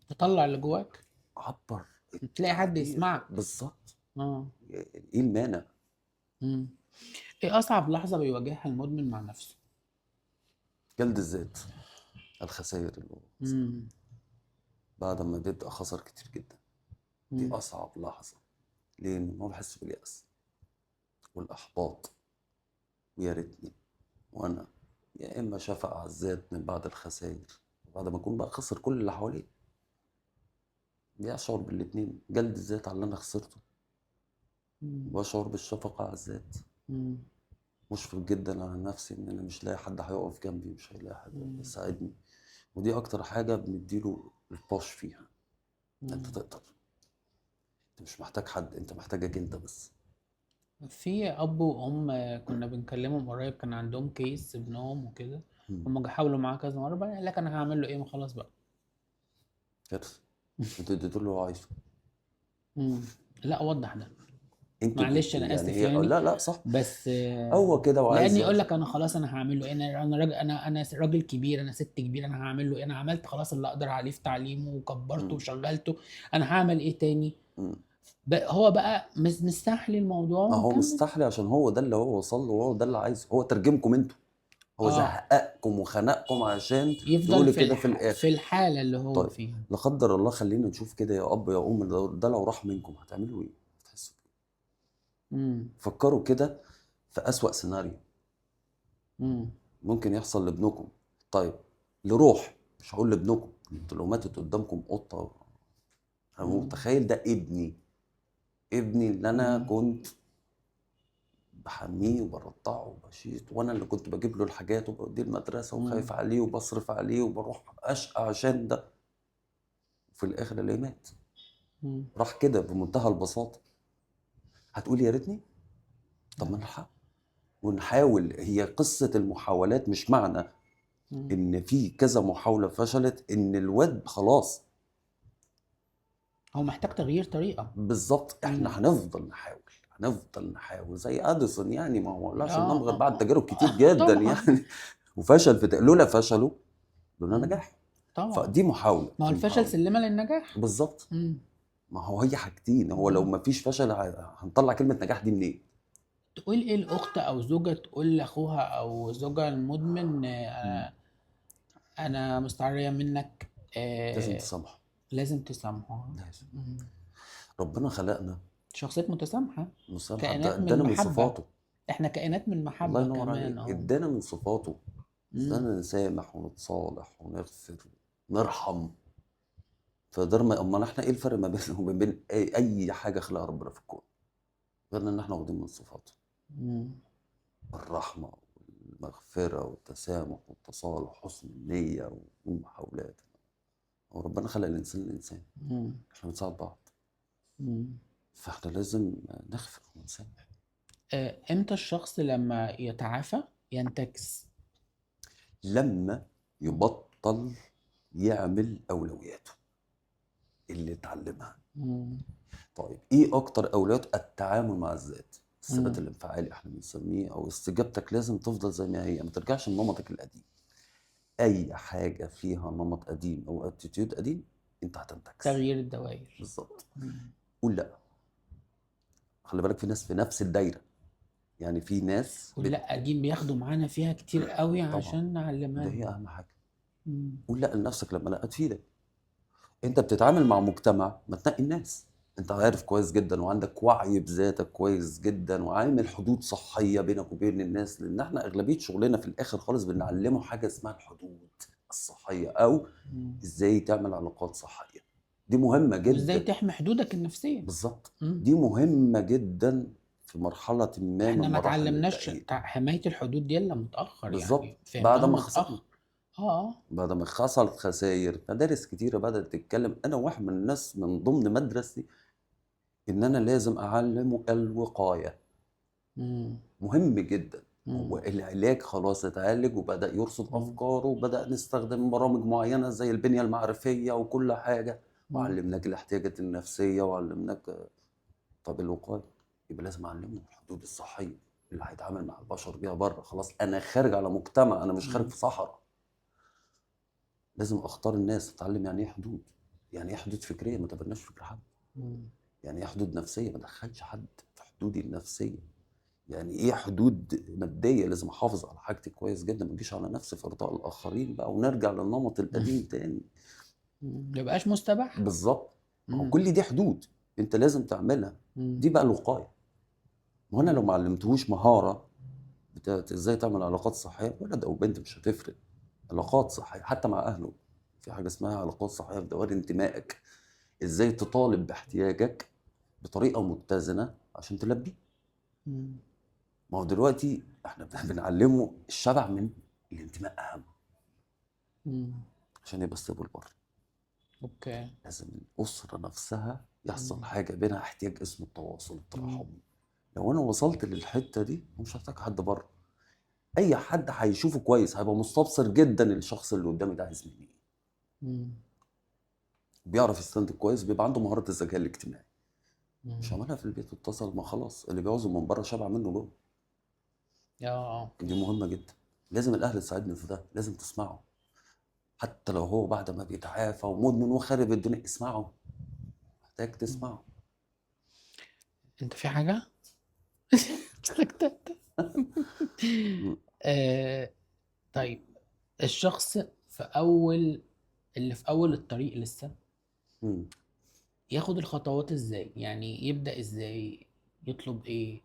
A: تطلع اللي جواك،
B: عبر.
A: تلاقي حد
B: التعبير
A: يسمعك.
B: بالظبط.
A: اه.
B: ايه المانع؟
A: مم. ايه اصعب لحظة بيواجهها المدمن مع نفسه؟
B: جلد الذات، الخسائر اللي هو خسرها
A: مم.
B: بعد ما بيبقى خسر كتير جدا. دي
A: مم.
B: اصعب لحظه، لان هو بيحس باليأس والاحباط، ويا ريتني وانا، يا اما شفقة على الذات من بعد الخسائر، بعد ما يكون بقى خسر كل اللي حواليه. بيشعر بالاتنين، جلد الذات على اللي انا خسرته،
A: مم.
B: وبشعر بالشفقة على الذات.
A: مم.
B: مشفق جدا على نفسي ان انا مش لاقي حد هيقف جنبي، مش هيلاقي حد
A: مم.
B: يساعدني. ودي اكتر حاجة بنديله البوش فيها. انت
A: مم.
B: تقدر، انت مش محتاج حد، انت محتاجك انت بس.
A: في اب وام كنا بنكلمهم قريب، كان عندهم كيس ابنهم وكده.
B: مم.
A: هم حاولوا معاه كذا مره بقى، قال لك انا هعمل له ايه، ما خلاص بقى.
B: كارثة. انت اديته اللي هو عايزه.
A: مم. لا وضح ده.
B: انتوا
A: معلش انا
B: يعني
A: اسف
B: هي
A: يعني.
B: لا لا صح.
A: بس
B: هو كده
A: لان
B: وعايز
A: يقول
B: يعيش.
A: لك انا خلاص انا هعمل له إيه؟ انا راجل، انا راجل كبير، انا ست كبير، انا هعمل له إيه؟ انا عملت خلاص اللي اقدر عليه في تعليمه وكبرته
B: مم.
A: وشغلته، انا هعمل ايه تاني؟
B: مم.
A: هو بقى مستحلي الموضوع
B: هو
A: ومكمل.
B: مستحلي عشان هو ده اللي هو وصل له وهو ده اللي عايزه، هو ترجمكم انتوا، هو
A: اه،
B: زهقكم وخنقكم عشان
A: يفضل
B: تقولوا كده في
A: في
B: الاخر.
A: الحالة اللي هو
B: طيب
A: فيها.
B: لا قدر الله خلينا نشوف كده يا اب يا ام، ده لو راح منكم هتعملوا ايه؟ هتحسوا بإيه؟
A: امم.
B: فكروا كده في اسوأ سيناريو
A: امم.
B: ممكن يحصل لابنكم. طيب لروح، مش هقول لابنكم، انتوا لو ماتت قدامكم قطه انا متخيل ده ابني اللي انا
A: امم.
B: كنت بحميه وبرضعه وبشيط، وانا اللي كنت بجيب له الحاجات وبوديه المدرسه وخايف عليه وبصرف عليه وبروح اشقى عشان ده، وفي الاخر اللي مات راح كده بمنتهى البساطه. هتقول يا ريتني؟ طب ما نلحق ونحاول. هي قصه المحاولات، مش معنى ان في كذا محاوله فشلت ان الواد خلاص.
A: هو محتاج تغيير طريقة.
B: بالظبط، احنا
A: امم.
B: هنفضل نحاول زي اديسون، يعني ما هو ولعش النار غير بعد
A: اه.
B: تجارب كتير جدا
A: طبعا.
B: يعني. وفشل لولا فشلوا لولا
A: مم.
B: نجاح.
A: طبعا.
B: فدي محاولة
A: ما هو
B: في
A: الفشل
B: محاولة.
A: سلمة للنجاح.
B: بالظبط.
A: امم.
B: ما هو هي حاجتين، هو لو
A: مم.
B: ما فيش فشل هنطلع كلمة نجاح دي منين؟
A: تقول ايه الاخت او زوجة تقول لاخوها او زوجها المدمن
B: مم.
A: انا مستعرية منك،
B: لازم تسامحه.
A: لازم تسامحه.
B: لازم.
A: مم.
B: ربنا خلقنا
A: شخصيات متسامحة.
B: مسامحة،
A: كائنات من
B: ادانا من
A: محبة.
B: صفاته.
A: احنا كائنات من
B: الله
A: محبة
B: ينور
A: كمان
B: عليك،
A: اهو.
B: ادانا من صفاته.
A: مم.
B: ازاي نسامح ونتصالح ونغفر ونرحم. فقدر ما امال احنا ايه الفرق ما بيننا وما بين أي حاجه خلقها ربنا في الكون غير ان احنا واخدين من صفاته؟
A: مم.
B: الرحمه والمغفره والتسامح والتصالح حسن النيه والمحاولات. وربنا خلق الانسان.
A: مم.
B: احنا بنساعد بعض.
A: مم.
B: فاحنا لازم نغفر ونسامح.
A: امتى الشخص لما يتعافى ينتكس؟
B: لما يبطل يعمل اولوياته اللي اتعلمها.
A: مم.
B: طيب ايه اكتر اولويات؟ التعامل مع الذات، الثبات
A: مم.
B: الانفعالي احنا بنسميه، او استجابتك لازم تفضل زي ما هي، ما ترجعش لنمطك القديم. اي حاجه فيها نمط قديم او اتيتيود قديم انت هتنتكس.
A: تغيير الدوائر.
B: بالظبط.
A: مم.
B: قول لا. خلي بالك في ناس في نفس الدايره، يعني في ناس
A: ولا دي بياخدوا معانا فيها كتير قوي
B: طبعا
A: عشان نعلمها
B: ده هي
A: لهم.
B: اهم حاجه.
A: مم.
B: قول لا لنفسك لما لا تفيدك. انت بتتعامل مع مجتمع، ما تنقي الناس. انت عارف كويس جدا وعندك وعي بذاتك كويس جدا وعامل حدود صحيه بينك وبين الناس، لان احنا اغلبيه شغلنا في الاخر خالص بنعلمه حاجه اسمها الحدود الصحيه، او
A: مم.
B: ازاي تعمل علاقات صحيه. دي مهمه
A: وازاي
B: جدا.
A: تحمي حدودك النفسية.
B: بالظبط.
A: مم.
B: دي مهمه جدا في مرحله ما من
A: احنا ما
B: مراحل
A: اتعلمناش
B: التاهيل.
A: حماية الحدود دي الا متأخر،
B: بالظبط
A: يعني
B: بعد
A: فهمناها
B: ما خسرنا،
A: متأخر. اه.
B: بعد ما حصلت خسائر، مدارس كتيره بدات تتكلم. انا واحد من الناس من ضمن مدرستي ان انا لازم اعلمه الوقايه.
A: مم.
B: مهم جدا. هو
A: مم.
B: العلاج خلاص اتعالج وبدا يرصد
A: مم.
B: افكاره وبدا نستخدم برامج معينه زي البنيه المعرفيه وكل حاجه،
A: مم.
B: وعلمناك الاحتياجات النفسيه وعلمناك. طب الوقايه يبقى لازم اعلمه الحدود الصحيه اللي هيتعامل مع البشر بيها بره. خلاص انا خارج على مجتمع، انا مش خارج
A: مم.
B: في صحراء. لازم اختار الناس، اتعلم يعني ايه حدود. يعني ايه حدود فكريه؟ ما تبناش فكر حد.
A: مم.
B: يعني ايه حدود نفسيه؟ ما دخلش حد في حدودي النفسيه. يعني ايه حدود ماديه؟ لازم احافظ على حاجتي كويس جدا، ما اجيش على نفسي في ارضاء الاخرين بقى ونرجع للنمط القديم تاني.
A: ما يبقاش مستباح.
B: بالظبط. ما هو
A: مم.
B: كل دي حدود انت لازم تعملها.
A: مم.
B: دي بقى الوقايه. ما هو انا لو
A: مم.
B: ما علمتهوش مهاره بتاعت ازاي تعمل علاقات صحيه، ولد او بنت مش هتفرق. علاقات صحيه حتى مع اهله، في حاجه اسمها علاقات صحيه في دوائر انتمائك. ازاي تطالب باحتياجك بطريقه متزنه عشان تلبيه.
A: مم.
B: ما هو دلوقتي احنا بنعلمه الشبع من الانتماء اهم
A: مم.
B: عشان يبقى ستيبل بره.
A: اوكي.
B: لازم الاسره نفسها يحصل
A: مم.
B: حاجه بينها احتياج اسمه التواصل
A: مم.
B: التراحمي. لو انا وصلت للحته دي مش هحتاج حد بره. اي حد هيشوفه كويس هيبقى مستبصر جدا الشخص اللي قدامي ده عايز مني ايه.
A: مم.
B: بيعرف يستنتج كويس، بيبقى عنده مهاره الذكاء الاجتماعي. مش
A: مم.
B: عملها في البيت واتصل، ما خلاص اللي بيعوزه من بره شبع منه جوه. دي
A: اوكي.
B: مهمه جدا. لازم الاهل تساعدني في ده، لازم تسمعه. حتى لو هو بعد ما بيتعافى ومدمن وخارب الدنيا اسمعه، محتاج
A: مم.
B: تسمعه.
A: انت في حاجة؟ سكتت.
B: مم.
A: آه طيب، الشخص اللي في اول الطريق لسه،
B: مم.
A: ياخد الخطوات ازاي؟ يعني يبدأ ازاي؟ يطلب ايه؟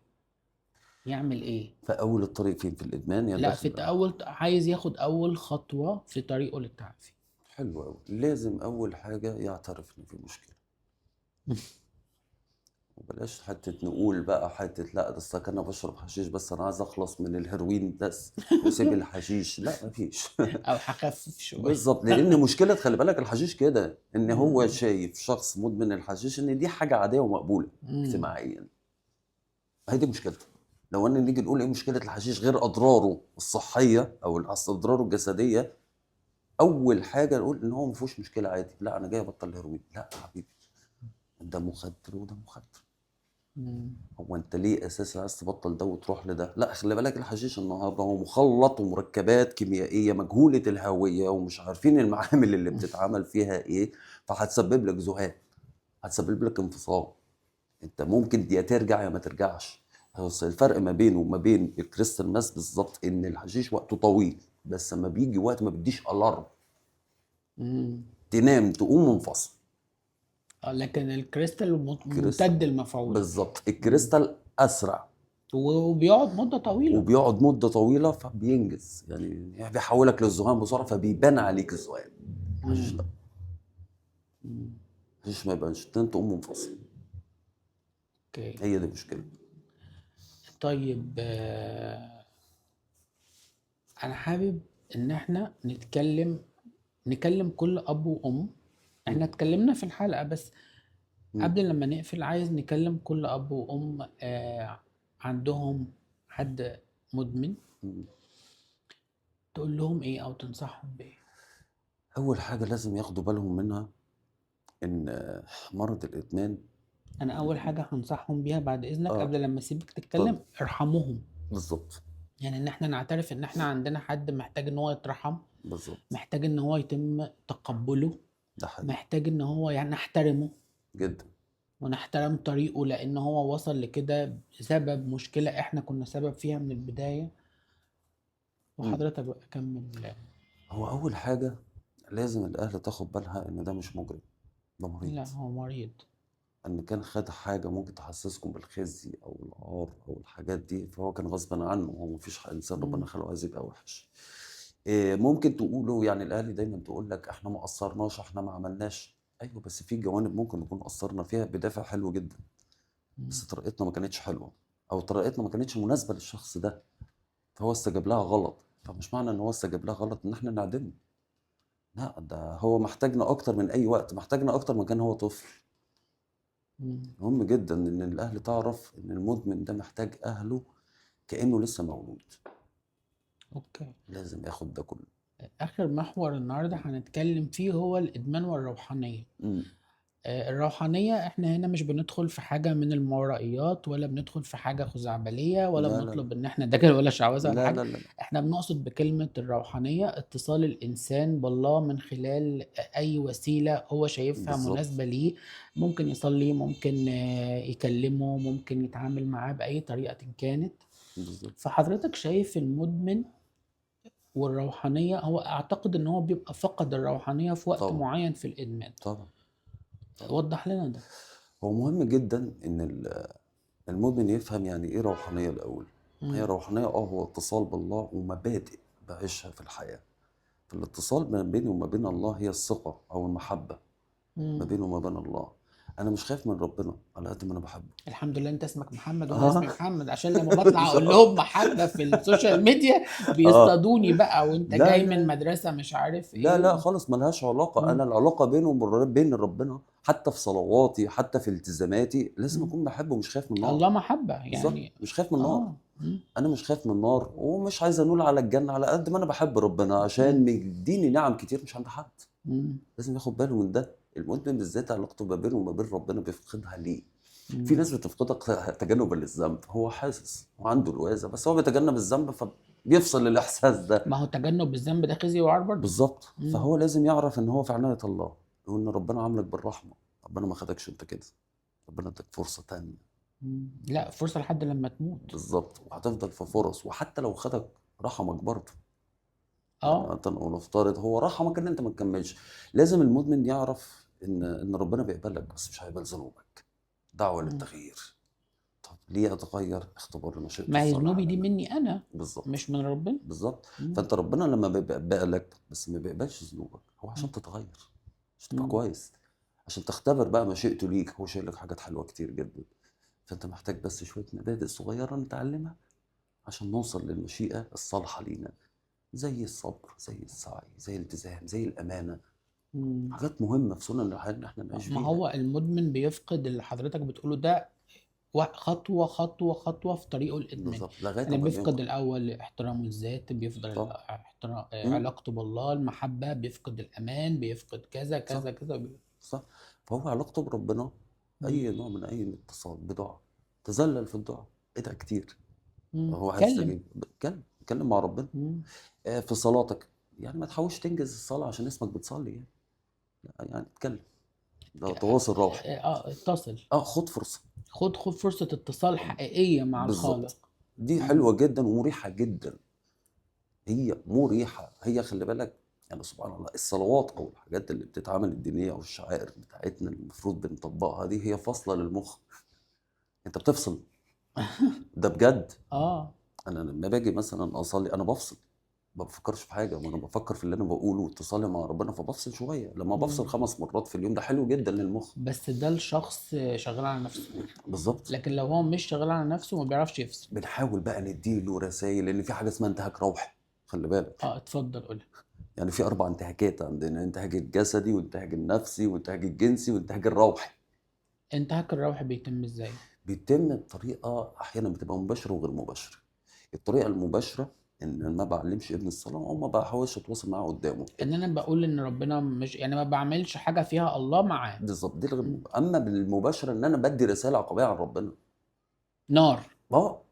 A: يعمل ايه؟
B: فأول الطريق فين؟ في الإدمان يعني
A: لا، في
B: داخل.
A: عايز ياخد اول خطوة في طريقه للتعافي.
B: حلو أوي. لازم أول حاجة يعترف إن في مشكلة، وبلاش حتة نقول بقى حتة لا ده أصل أنا بشرب حشيش بس أنا عايز أخلص من الهيروين بس وسيب الحشيش. لا مفيش.
A: او هخفف شوية.
B: بالظبط، لأن مشكلة خلي بالك الحشيش كده إن هو
A: مم.
B: شايف شخص مدمن الحشيش إن دي حاجة عادية ومقبولة
A: مم.
B: اجتماعيا. هي دي مشكلته. لو ان نيجي نقول ايه مشكله الحشيش غير اضراره الصحيه او اضراره الجسديه، اول حاجه نقول ان هو ما فيهوش مشكله عادي. لا انا جاي ابطل هيروين. لا يا حبيبي، ده مخدر وده مخدر.
A: مم.
B: هو انت ليه اساسا عايز تبطل ده وتروح لده؟ لا خلي بالك الحشيش النهارده هو مخلط ومركبات كيميائيه مجهوله الهويه ومش عارفين المعامل اللي بتتعمل فيها ايه، فهتسبب لك ذهان، هتسبب لك انفصام. انت ممكن دي ترجع يا ما ترجعش. بس الفرق ما بينه وما بين الكريستال ماس بالظبط ان الحشيش وقته طويل، بس لما بيجي وقت ما بيديش الارم،
A: مم.
B: تنام تقوم منفصل.
A: لكن الكريستال
B: كريستال
A: ممتد المفعول.
B: بالظبط،
A: مم.
B: الكريستال اسرع
A: وبيقعد مدة طويلة.
B: وبيقعد مده طويله فبينجز، يعني بيحولك للذهان بسرعه فبيبان عليك الذهان. الحشيش لا،
A: مم. مم.
B: الحشيش ما يبانش، تنام تقوم منفصل.
A: اوكي.
B: هي دي المشكله.
A: طيب، انا حابب ان احنا نكلم كل اب وام. احنا
B: مم.
A: اتكلمنا في الحلقة، بس
B: مم.
A: قبل لما نقفل عايز نكلم كل اب وام عندهم حد مدمن.
B: مم.
A: تقول لهم ايه او تنصحهم بايه؟
B: اول حاجه لازم ياخدوا بالهم منها ان مرض الادمان.
A: انا اول حاجة هنصحهم بيها بعد اذنك
B: اه
A: قبل لما اسيبك
B: اتفضل.
A: تتكلم، ارحموهم.
B: بالظبط.
A: يعني ان احنا نعترف ان احنا عندنا حد محتاج ان هو يترحم،
B: بالظبط.
A: محتاج ان هو يتم تقبله،
B: ده حقيقي
A: محتاج ان هو يعني نحترمه
B: جدا.
A: ونحترم طريقه، لان هو وصل لكده بسبب مشكلة احنا كنا سبب فيها من البداية.
B: مم.
A: وحضرتك بقى كمل.
B: هو اول حاجه لازم الاهل تاخد بالها ان ده مش مجرم، ده مريض.
A: لا، هو مريض.
B: ان كان خد حاجه ممكن تحسسكم بالخزي او العار او الحاجات دي فهو كان غصبا عنه، هو مفيش انسان ربنا
A: مم.
B: خلقه عايز يبقى وحش. إيه ممكن تقولوا يعني الاهل دايما تقول لك احنا ما قصرناش احنا ما عملناش. ايوه بس في جوانب ممكن نكون قصرنا فيها بدافع حلو جدا،
A: مم.
B: بس طريقتنا ما كانتش حلوه او طريقتنا ما كانتش مناسبه للشخص ده، فهو استجاب لها غلط. فمش معنى ان هو استجاب لها غلط ان احنا نعدمه. لا ده هو محتاجنا اكتر من اي وقت، محتاجنا اكتر ما كان هو طفل.
A: مم.
B: مهم جدا ان الاهل تعرف ان المدمن ده محتاج اهله كانه لسه مولود.
A: اوكي.
B: لازم ياخد ده كله.
A: اخر محور النهارده هنتكلم فيه هو الادمان والروحانية.
B: امم.
A: الروحانية، احنا هنا مش بندخل في حاجة من المورائيات، ولا بندخل في حاجة خزعبلية، ولا
B: لا لا لا
A: بنطلب ان احنا دجل ولا شعوذة ولا
B: لا
A: حاجة.
B: لا لا لا.
A: احنا بنقصد بكلمة الروحانية اتصال الانسان بالله من خلال اي وسيلة هو شايفها
B: بالظبط.
A: مناسبة ليه. ممكن يصلي، ممكن يكلمه، ممكن يتعامل معاه بأي طريقة كانت.
B: بالظبط.
A: فحضرتك شايف المدمن والروحانية، هو اعتقد ان هو بيبقى فقد الروحانية في وقت
B: طبعا.
A: معين في الادمان.
B: طبعا. طبعا.
A: وضح لنا ده.
B: هو مهم جدا ان المدمن يفهم يعني ايه روحانيه الاول. هي
A: مم.
B: روحانيه هو اتصال بالله ومبادئ بعيشها في الحياه. في الاتصال ما بيني وما بين الله هي الثقه او المحبه ما
A: مم.
B: بيني وما بين الله. انا مش خايف من ربنا على قد ما انا بحبه.
A: الحمد لله انت اسمك محمد وانا
B: اه.
A: اسمي محمد، عشان لما بطلع
B: ان
A: اقول
B: شاء
A: لهم
B: الله.
A: محبة في السوشيال ميديا
B: اه.
A: بيصطادوني بقى، وانت
B: لا
A: جاي من
B: لا
A: مدرسة مش عارف
B: لا
A: ايه
B: لا خالص ملهاش علاقة.
A: مم.
B: أنا العلاقة بيني وبين ربنا حتى في صلواتي حتى في التزاماتي لازم
A: مم.
B: أكون بحبه ومش خايف من النار.
A: الله محبة
B: بالظبط
A: يعني.
B: مش خايف من النار.
A: اه. مم.
B: أنا مش خايف من النار ومش عايز أنول على الجنة على قد ما أنا بحب ربنا عشان
A: مم.
B: مديني نعم كتير مش عند حد.
A: مم.
B: لازم ياخد باله من ده. المدمن بالذات علاقته ما بينه وما بين ربنا بيفقدها ليه؟ في
A: مم.
B: ناس بتفقدها تجنبا للذنب، هو حاسس وعنده الوازة بس هو بيتجنب الذنب فبيفصل الإحساس ده.
A: ما هو تجنب الذنب ده خزي وعار برضه.
B: بالظبط،
A: مم.
B: فهو لازم يعرف ان هو في عناية الله وان ربنا عاملك بالرحمة. ربنا ما خدكش انت كده، ربنا اداك فرصة تانية.
A: لا، فرصة لحد لما تموت.
B: بالظبط، وهتفضل في فرص، وحتى لو خدك رحمك برضه. يعني
A: اه.
B: انت لو نفترض هو رحمك ان انت ما تكملش، لازم المدمن يعرف ان ربنا بيقبلك بس مش هيقبل ذنوبك. دعوة
A: مم.
B: للتغيير. طب ليه اتغير؟ اختبار مشيئته
A: ما هي
B: الصالحة
A: ذنوبي دي
B: لنا.
A: مني انا،
B: بالظبط.
A: مش من ربنا.
B: بالظبط.
A: مم.
B: فانت ربنا لما بيقبلك بس ما بيقبلش ذنوبك، هو عشان
A: مم.
B: تتغير، عشان تبقى
A: مم.
B: كويس، عشان تختبر بقى مشيئته ليك. هو شايل لك حاجات حلوه كتير جدا، فانت محتاج بس شويه مبادئ صغيره نتعلمها عشان نوصل للمشيئه الصالحه لينا، زي الصبر، زي السعي، زي الالتزام، زي الامانه.
A: مم.
B: حاجات مهمه في سنن الحياه ان احنا نعيش
A: ما
B: بيها.
A: هو المدمن بيفقد اللي حضرتك بتقوله ده، خطوة خطوة خطوة في طريقه الإدمان.
B: بالظبط، لغايه
A: يعني
B: ما
A: بيفقد
B: بينقل.
A: الأول احترام الذات، بيفقد
B: طب. مم.
A: علاقته بالله، المحبة، بيفقد الأمان، بيفقد كذا
B: صح.
A: كذا كذا
B: صح. فهو علاقته بربنا
A: مم.
B: اي نوع من اي اتصال بدعاء، تذلل في الدعاء، ادعي كتير، هو
A: اتكلم.
B: هيستجيب. اتكلم مع ربنا.
A: مم.
B: في صلاتك، يعني ما تحاولش تنجز الصلاة عشان اسمك بتصلي يعني. لا، يعني اتكلم، ده تواصل روحي.
A: اتصل.
B: اه، خد فرصة.
A: خد فرصة اتصال حقيقية مع الخالق.
B: بالظبط. دي
A: مم.
B: حلوة جدا ومريحة جدا. هي مريحة، هي خلي بالك، يعني سبحان الله الصلوات او الحاجات اللي بتتعمل الدينية او الشعائر بتاعتنا اللي المفروض بنطبقها دي هي فاصلة للمخ. انت بتفصل، ده بجد.
A: اه.
B: انا لما باجي مثلا اصلي انا بفصل، ما بفكرش في حاجه، وانا بفكر في اللي انا بقوله واتصالي مع ربنا، فبفصل شويه. لما بفصل
A: مم.
B: 5 مرات في اليوم ده حلو جدا للمخ.
A: بس ده الشخص شغال على نفسه،
B: بالظبط.
A: لكن لو هو مش شغال على نفسه ما بيعرفش يفصل.
B: بنحاول بقى نديله رسائل، لان في حاجه اسمها انتهاك روحي، خلي بالك.
A: اه، اتفضل قول.
B: يعني في 4 انتهاكات عندنا: انتهاك الجسدي، وانتهاك النفسي، وانتهاك الجنسي، وانتهاك الروحي.
A: انتهاك الروح بيتم ازاي؟
B: بيتم بطريقه احيانا بتبقى مباشره وغير مباشره. الطريقه المباشره ان ما بعلمش ابني الصلاه او ما بحاولش اتواصل معاه قدامه.
A: ان انا بقول ان ربنا مش، يعني ما بعملش حاجة فيها الله معاه.
B: بالظبط، دي الغير
A: مم.
B: اما بالمباشره ان انا بدي رساله عقابيه عن ربنا.
A: نار.
B: اه.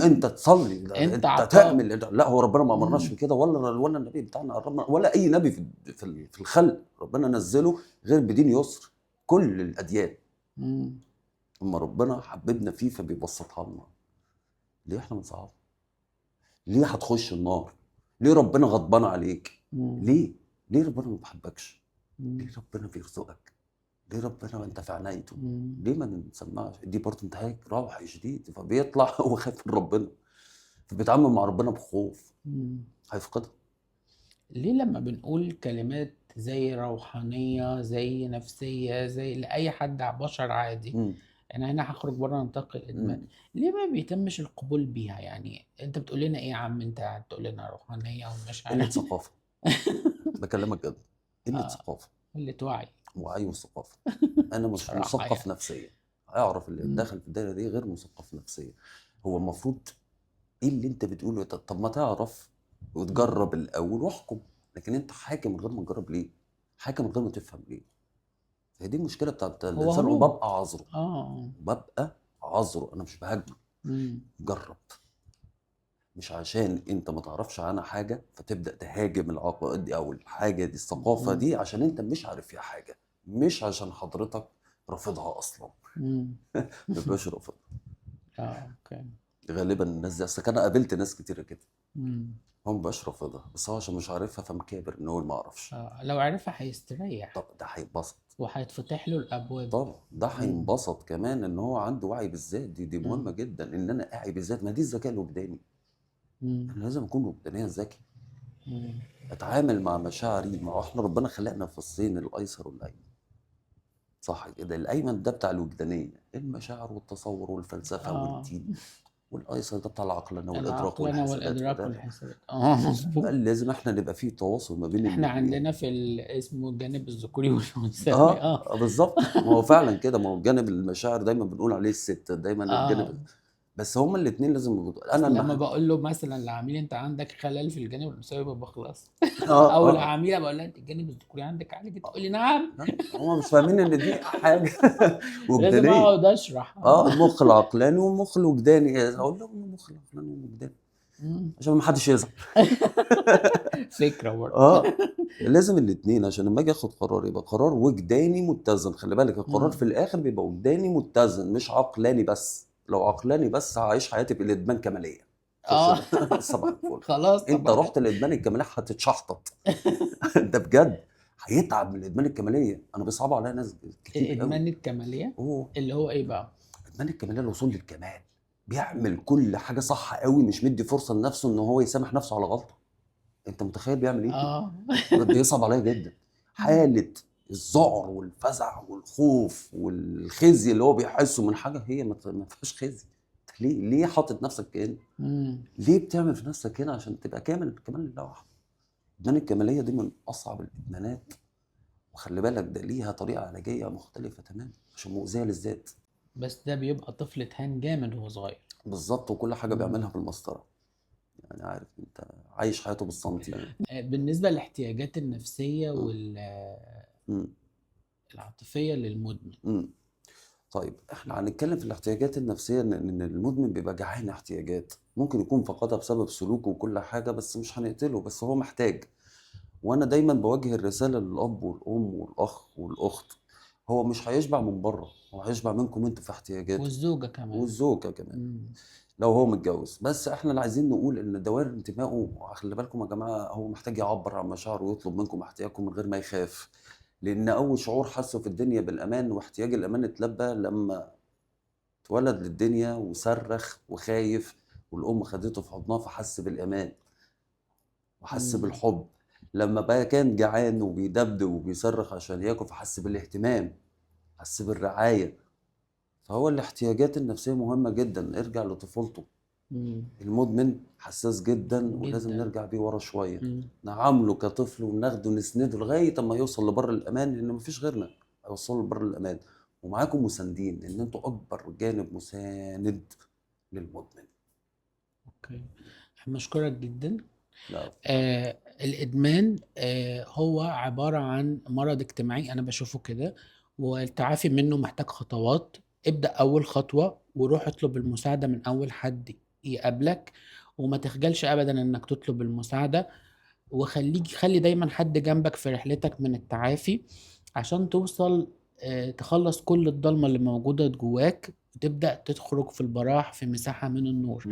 B: انت تصلي،
A: انت
B: انت
A: عقاب.
B: تعمل، لا هو ربنا ما امرناش
A: مم.
B: بكده، ولا النبي بتاعنا قربنا، ولا اي نبي في الخلق ربنا نزله غير بدين يسر. كل الاديان،
A: مم.
B: اما ربنا حببنا فيه فبيبسطها لنا. ليه احنا بنصعب؟ ليه هتخش النار؟ ليه ربنا غضبان عليك؟
A: مم.
B: ليه؟ ليه ربنا ما بيحبكش؟ ليه
A: مم.
B: ربنا بيرزقك؟ ليه ربنا انت في عنايته؟
A: مم.
B: ليه ما نسمعش؟ دي برضه انتهاك روحي شديد، فبيطلع هو خايف من ربنا، فبيتعامل مع ربنا بخوف،
A: مم.
B: هيفقدها.
A: ليه لما بنقول كلمات زي روحانية، زي نفسية، زي لأي حد بشر عادي،
B: امم.
A: أنا هنا هخرج بره نطاق الإدمان،
B: امم.
A: ليه ما بيتمش القبول بيها؟ يعني أنت بتقول لنا إيه يا عم؟ أنت قاعد تقول لنا روحانية ومش
B: قله
A: عارف.
B: ثقافه. بكلمك جد. قله
A: آه،
B: ثقافه.
A: قلة وعي.
B: وعي وثقافه. انا مش
A: بصراحة
B: مثقف
A: يعني.
B: نفسيا. اعرف اللي
A: مم.
B: داخل في الدايره دي غير مثقف نفسيا. هو المفروض ايه اللي انت بتقوله؟ طب ما تعرف
A: مم.
B: وتجرب الاول واحكم. لكن انت حاكم من غير ما تجرب ليه؟ حاكم من غير ما تفهم ليه؟ هي دي المشكله بتاعت
A: هو
B: الانسان،
A: هروب.
B: وببقى عذره.
A: آه.
B: ببقى عذره، انا مش بهاجمه.
A: مم.
B: جرب. مش عشان انت ما تعرفش عنها حاجه فتبدا تهاجم العقائد دي او الحاجه دي الثقافه
A: مم.
B: دي عشان انت مش عارف فيها حاجه، مش عشان حضرتك رافضها اصلا.
A: مم.
B: ما بيبقاش رافضها.
A: أوكي.
B: غالبا الناس دي، اصل انا قابلت ناس كتيره كده،
A: مم.
B: هو ما بيبقاش رافضها بس هو عشان مش عارفها فمكابر ان هو ما اعرفش.
A: لو عرفها هيستريح
B: طب ده هيتبسط.
A: وهيتفتح له الأبواب.
B: طبعا ده
A: مم.
B: هينبسط كمان ان هو عنده وعي بالذات. دي مهمه
A: مم.
B: جدا ان انا اعي بالذات، ما دي الذكاء الوجداني.
A: مم.
B: انا لازم اكون وجدانيا ذكي،
A: مم.
B: اتعامل مع مشاعري. ما هو احنا ربنا خلقنا في الصين الايسر والايمن، صح كده؟ الايمن ده بتاع الوجدانيه، المشاعر والتصور والفلسفه
A: اه،
B: والدين، والايسر ده بتاع العقلانه والادراك
A: العقلنة
B: والحسابات
A: والإدراك
B: وده.
A: والحسابات، مظبوط.
B: لازم احنا نبقى فيه تواصل ما بين
A: احنا
B: الاثنين.
A: عندنا في اسمه الجانب الذكوري والأنثوي.
B: اه.
A: اه.
B: بالظبط، ما هو فعلا كده. ما هو جانب المشاعر دايما بنقول عليه الست، دايما
A: اه،
B: الجانب. بس هما الاثنين لازم انا
A: اصل لما
B: الناحيه.
A: بقول له مثلا لعميل انت عندك خلل في الجانب الأنثوي ما بخلص.
B: اه.
A: او
B: اه.
A: العميله بقول لها انت الجانب الذكوري عندك عالي، تقول لي نعم.
B: هما مش فاهمين ان دي حاجه
A: لازم
B: وجدانيه.
A: اقعد اشرح.
B: اه، المخ العقلاني والمخ الوجداني، اقول لهم المخ العقلاني والوجداني.
A: مم.
B: عشان ما حدش يزعل.
A: فكرة برضه.
B: اه لازم الاتنين عشان لما اجي اخد قرار يبقى قرار وجداني متزن. خلي بالك القرار في
A: مم.
B: الاخر بيبقى وجداني متزن مش عقلاني بس. لو عقلاني بس هعيش حياتي بالادمان كماليه. خش
A: اه.
B: ده صباح الفل.
A: خلاص
B: انت
A: طبعا.
B: رحت الادمان الكماليه هتتشحطط. ده بجد هيتعب من الادمان الكماليه. انا بيصعبوا عليا ناس كتير قوي.
A: ادمان الكمالية
B: اوه
A: اللي هو ايه بقى؟
B: ادمان الكماليه الوصول للكمال. بيعمل كل حاجه صح قوي مش مدي فرصه لنفسه ان هو يسامح نفسه على غلطه. انت متخيل بيعمل ايه؟
A: اه.
B: بيصعب عليا جدا. حاله الذعر والفزع والخوف والخزي اللي هو بيحسه من حاجه هي ما فيهاش خزي. أنت ليه حاطط نفسك كده؟
A: مم.
B: ليه بتعمل في نفسك كده عشان تبقى كامل كمال لله وحده؟ ادمان الكماليه دي من اصعب الادمانات. وخلي بالك ده ليها طريقه علاجيه مختلفه تماما عشان مؤذيه للذات.
A: بس ده بيبقى طفل اتهان جامد وهو صغير.
B: بالظبط وكل حاجه
A: مم.
B: بيعملها بالمسطره. يعني عارف انت عايش حياته بالسنتي يعني.
A: بالنسبة للاحتياجات النفسية
B: م- م-
A: والعاطفية للمدمن.
B: م. طيب احنا هنتكلم في الاحتياجات النفسية ان المدمن بيبقى جعان احتياجات ممكن يكون فقدها بسبب سلوكه وكل حاجة بس مش هنقتله بس هو محتاج. وانا دايما بوجه الرسالة للاب والام والاخ والاخت. هو مش هيشبع من بره. هو هيشبع منكم انتوا في احتياجاته.
A: والزوجة كمان.
B: والزوجة كمان
A: مم.
B: لو هو متجوز. بس احنا اللي عايزين نقول ان دوائر انتمائه خلي بالكم يا جماعه هو محتاج يعبر عن مشاعره ويطلب منكم احتياجكم من غير ما يخاف. لان اول شعور حسه في الدنيا بالامان واحتياج الامان اتلبى لما اتولد للدنيا وصرخ وخايف والام خدته في حضنها فحس بالامان وحس
A: مم.
B: بالحب. لما بقى كان جعان وبيدبدب وبيصرخ عشان ياكل فحس بالاهتمام. حس بالرعايه. فهو الاحتياجات النفسيه مهمه جدا. ارجع لطفولته.
A: مم.
B: المدمن حساس جدا ولازم
A: جدا.
B: نرجع بيه ورا شويه.
A: مم.
B: نعامله كطفل وناخده نسنده لغايه اما يوصل لبر الامان لان مفيش غيرنا هيوصله لبر الامان. ومعاكم مساندين ان انتوا اكبر جانب مساند للمدمن.
A: اوكي. بشكرك جدا.
B: لا
A: الإدمان هو عبارة عن مرض اجتماعي، أنا بشوفه كده، والتعافي منه محتاج خطوات. ابدأ أول خطوة وروح اطلب المساعدة من أول حد يقابلك، وما تخجلش أبدا إنك تطلب المساعدة، خلي دايما حد جنبك في رحلتك من التعافي عشان توصل تخلص كل الضلمة اللي موجودة جواك وتبدأ تخرج في البراح في مساحة من النور.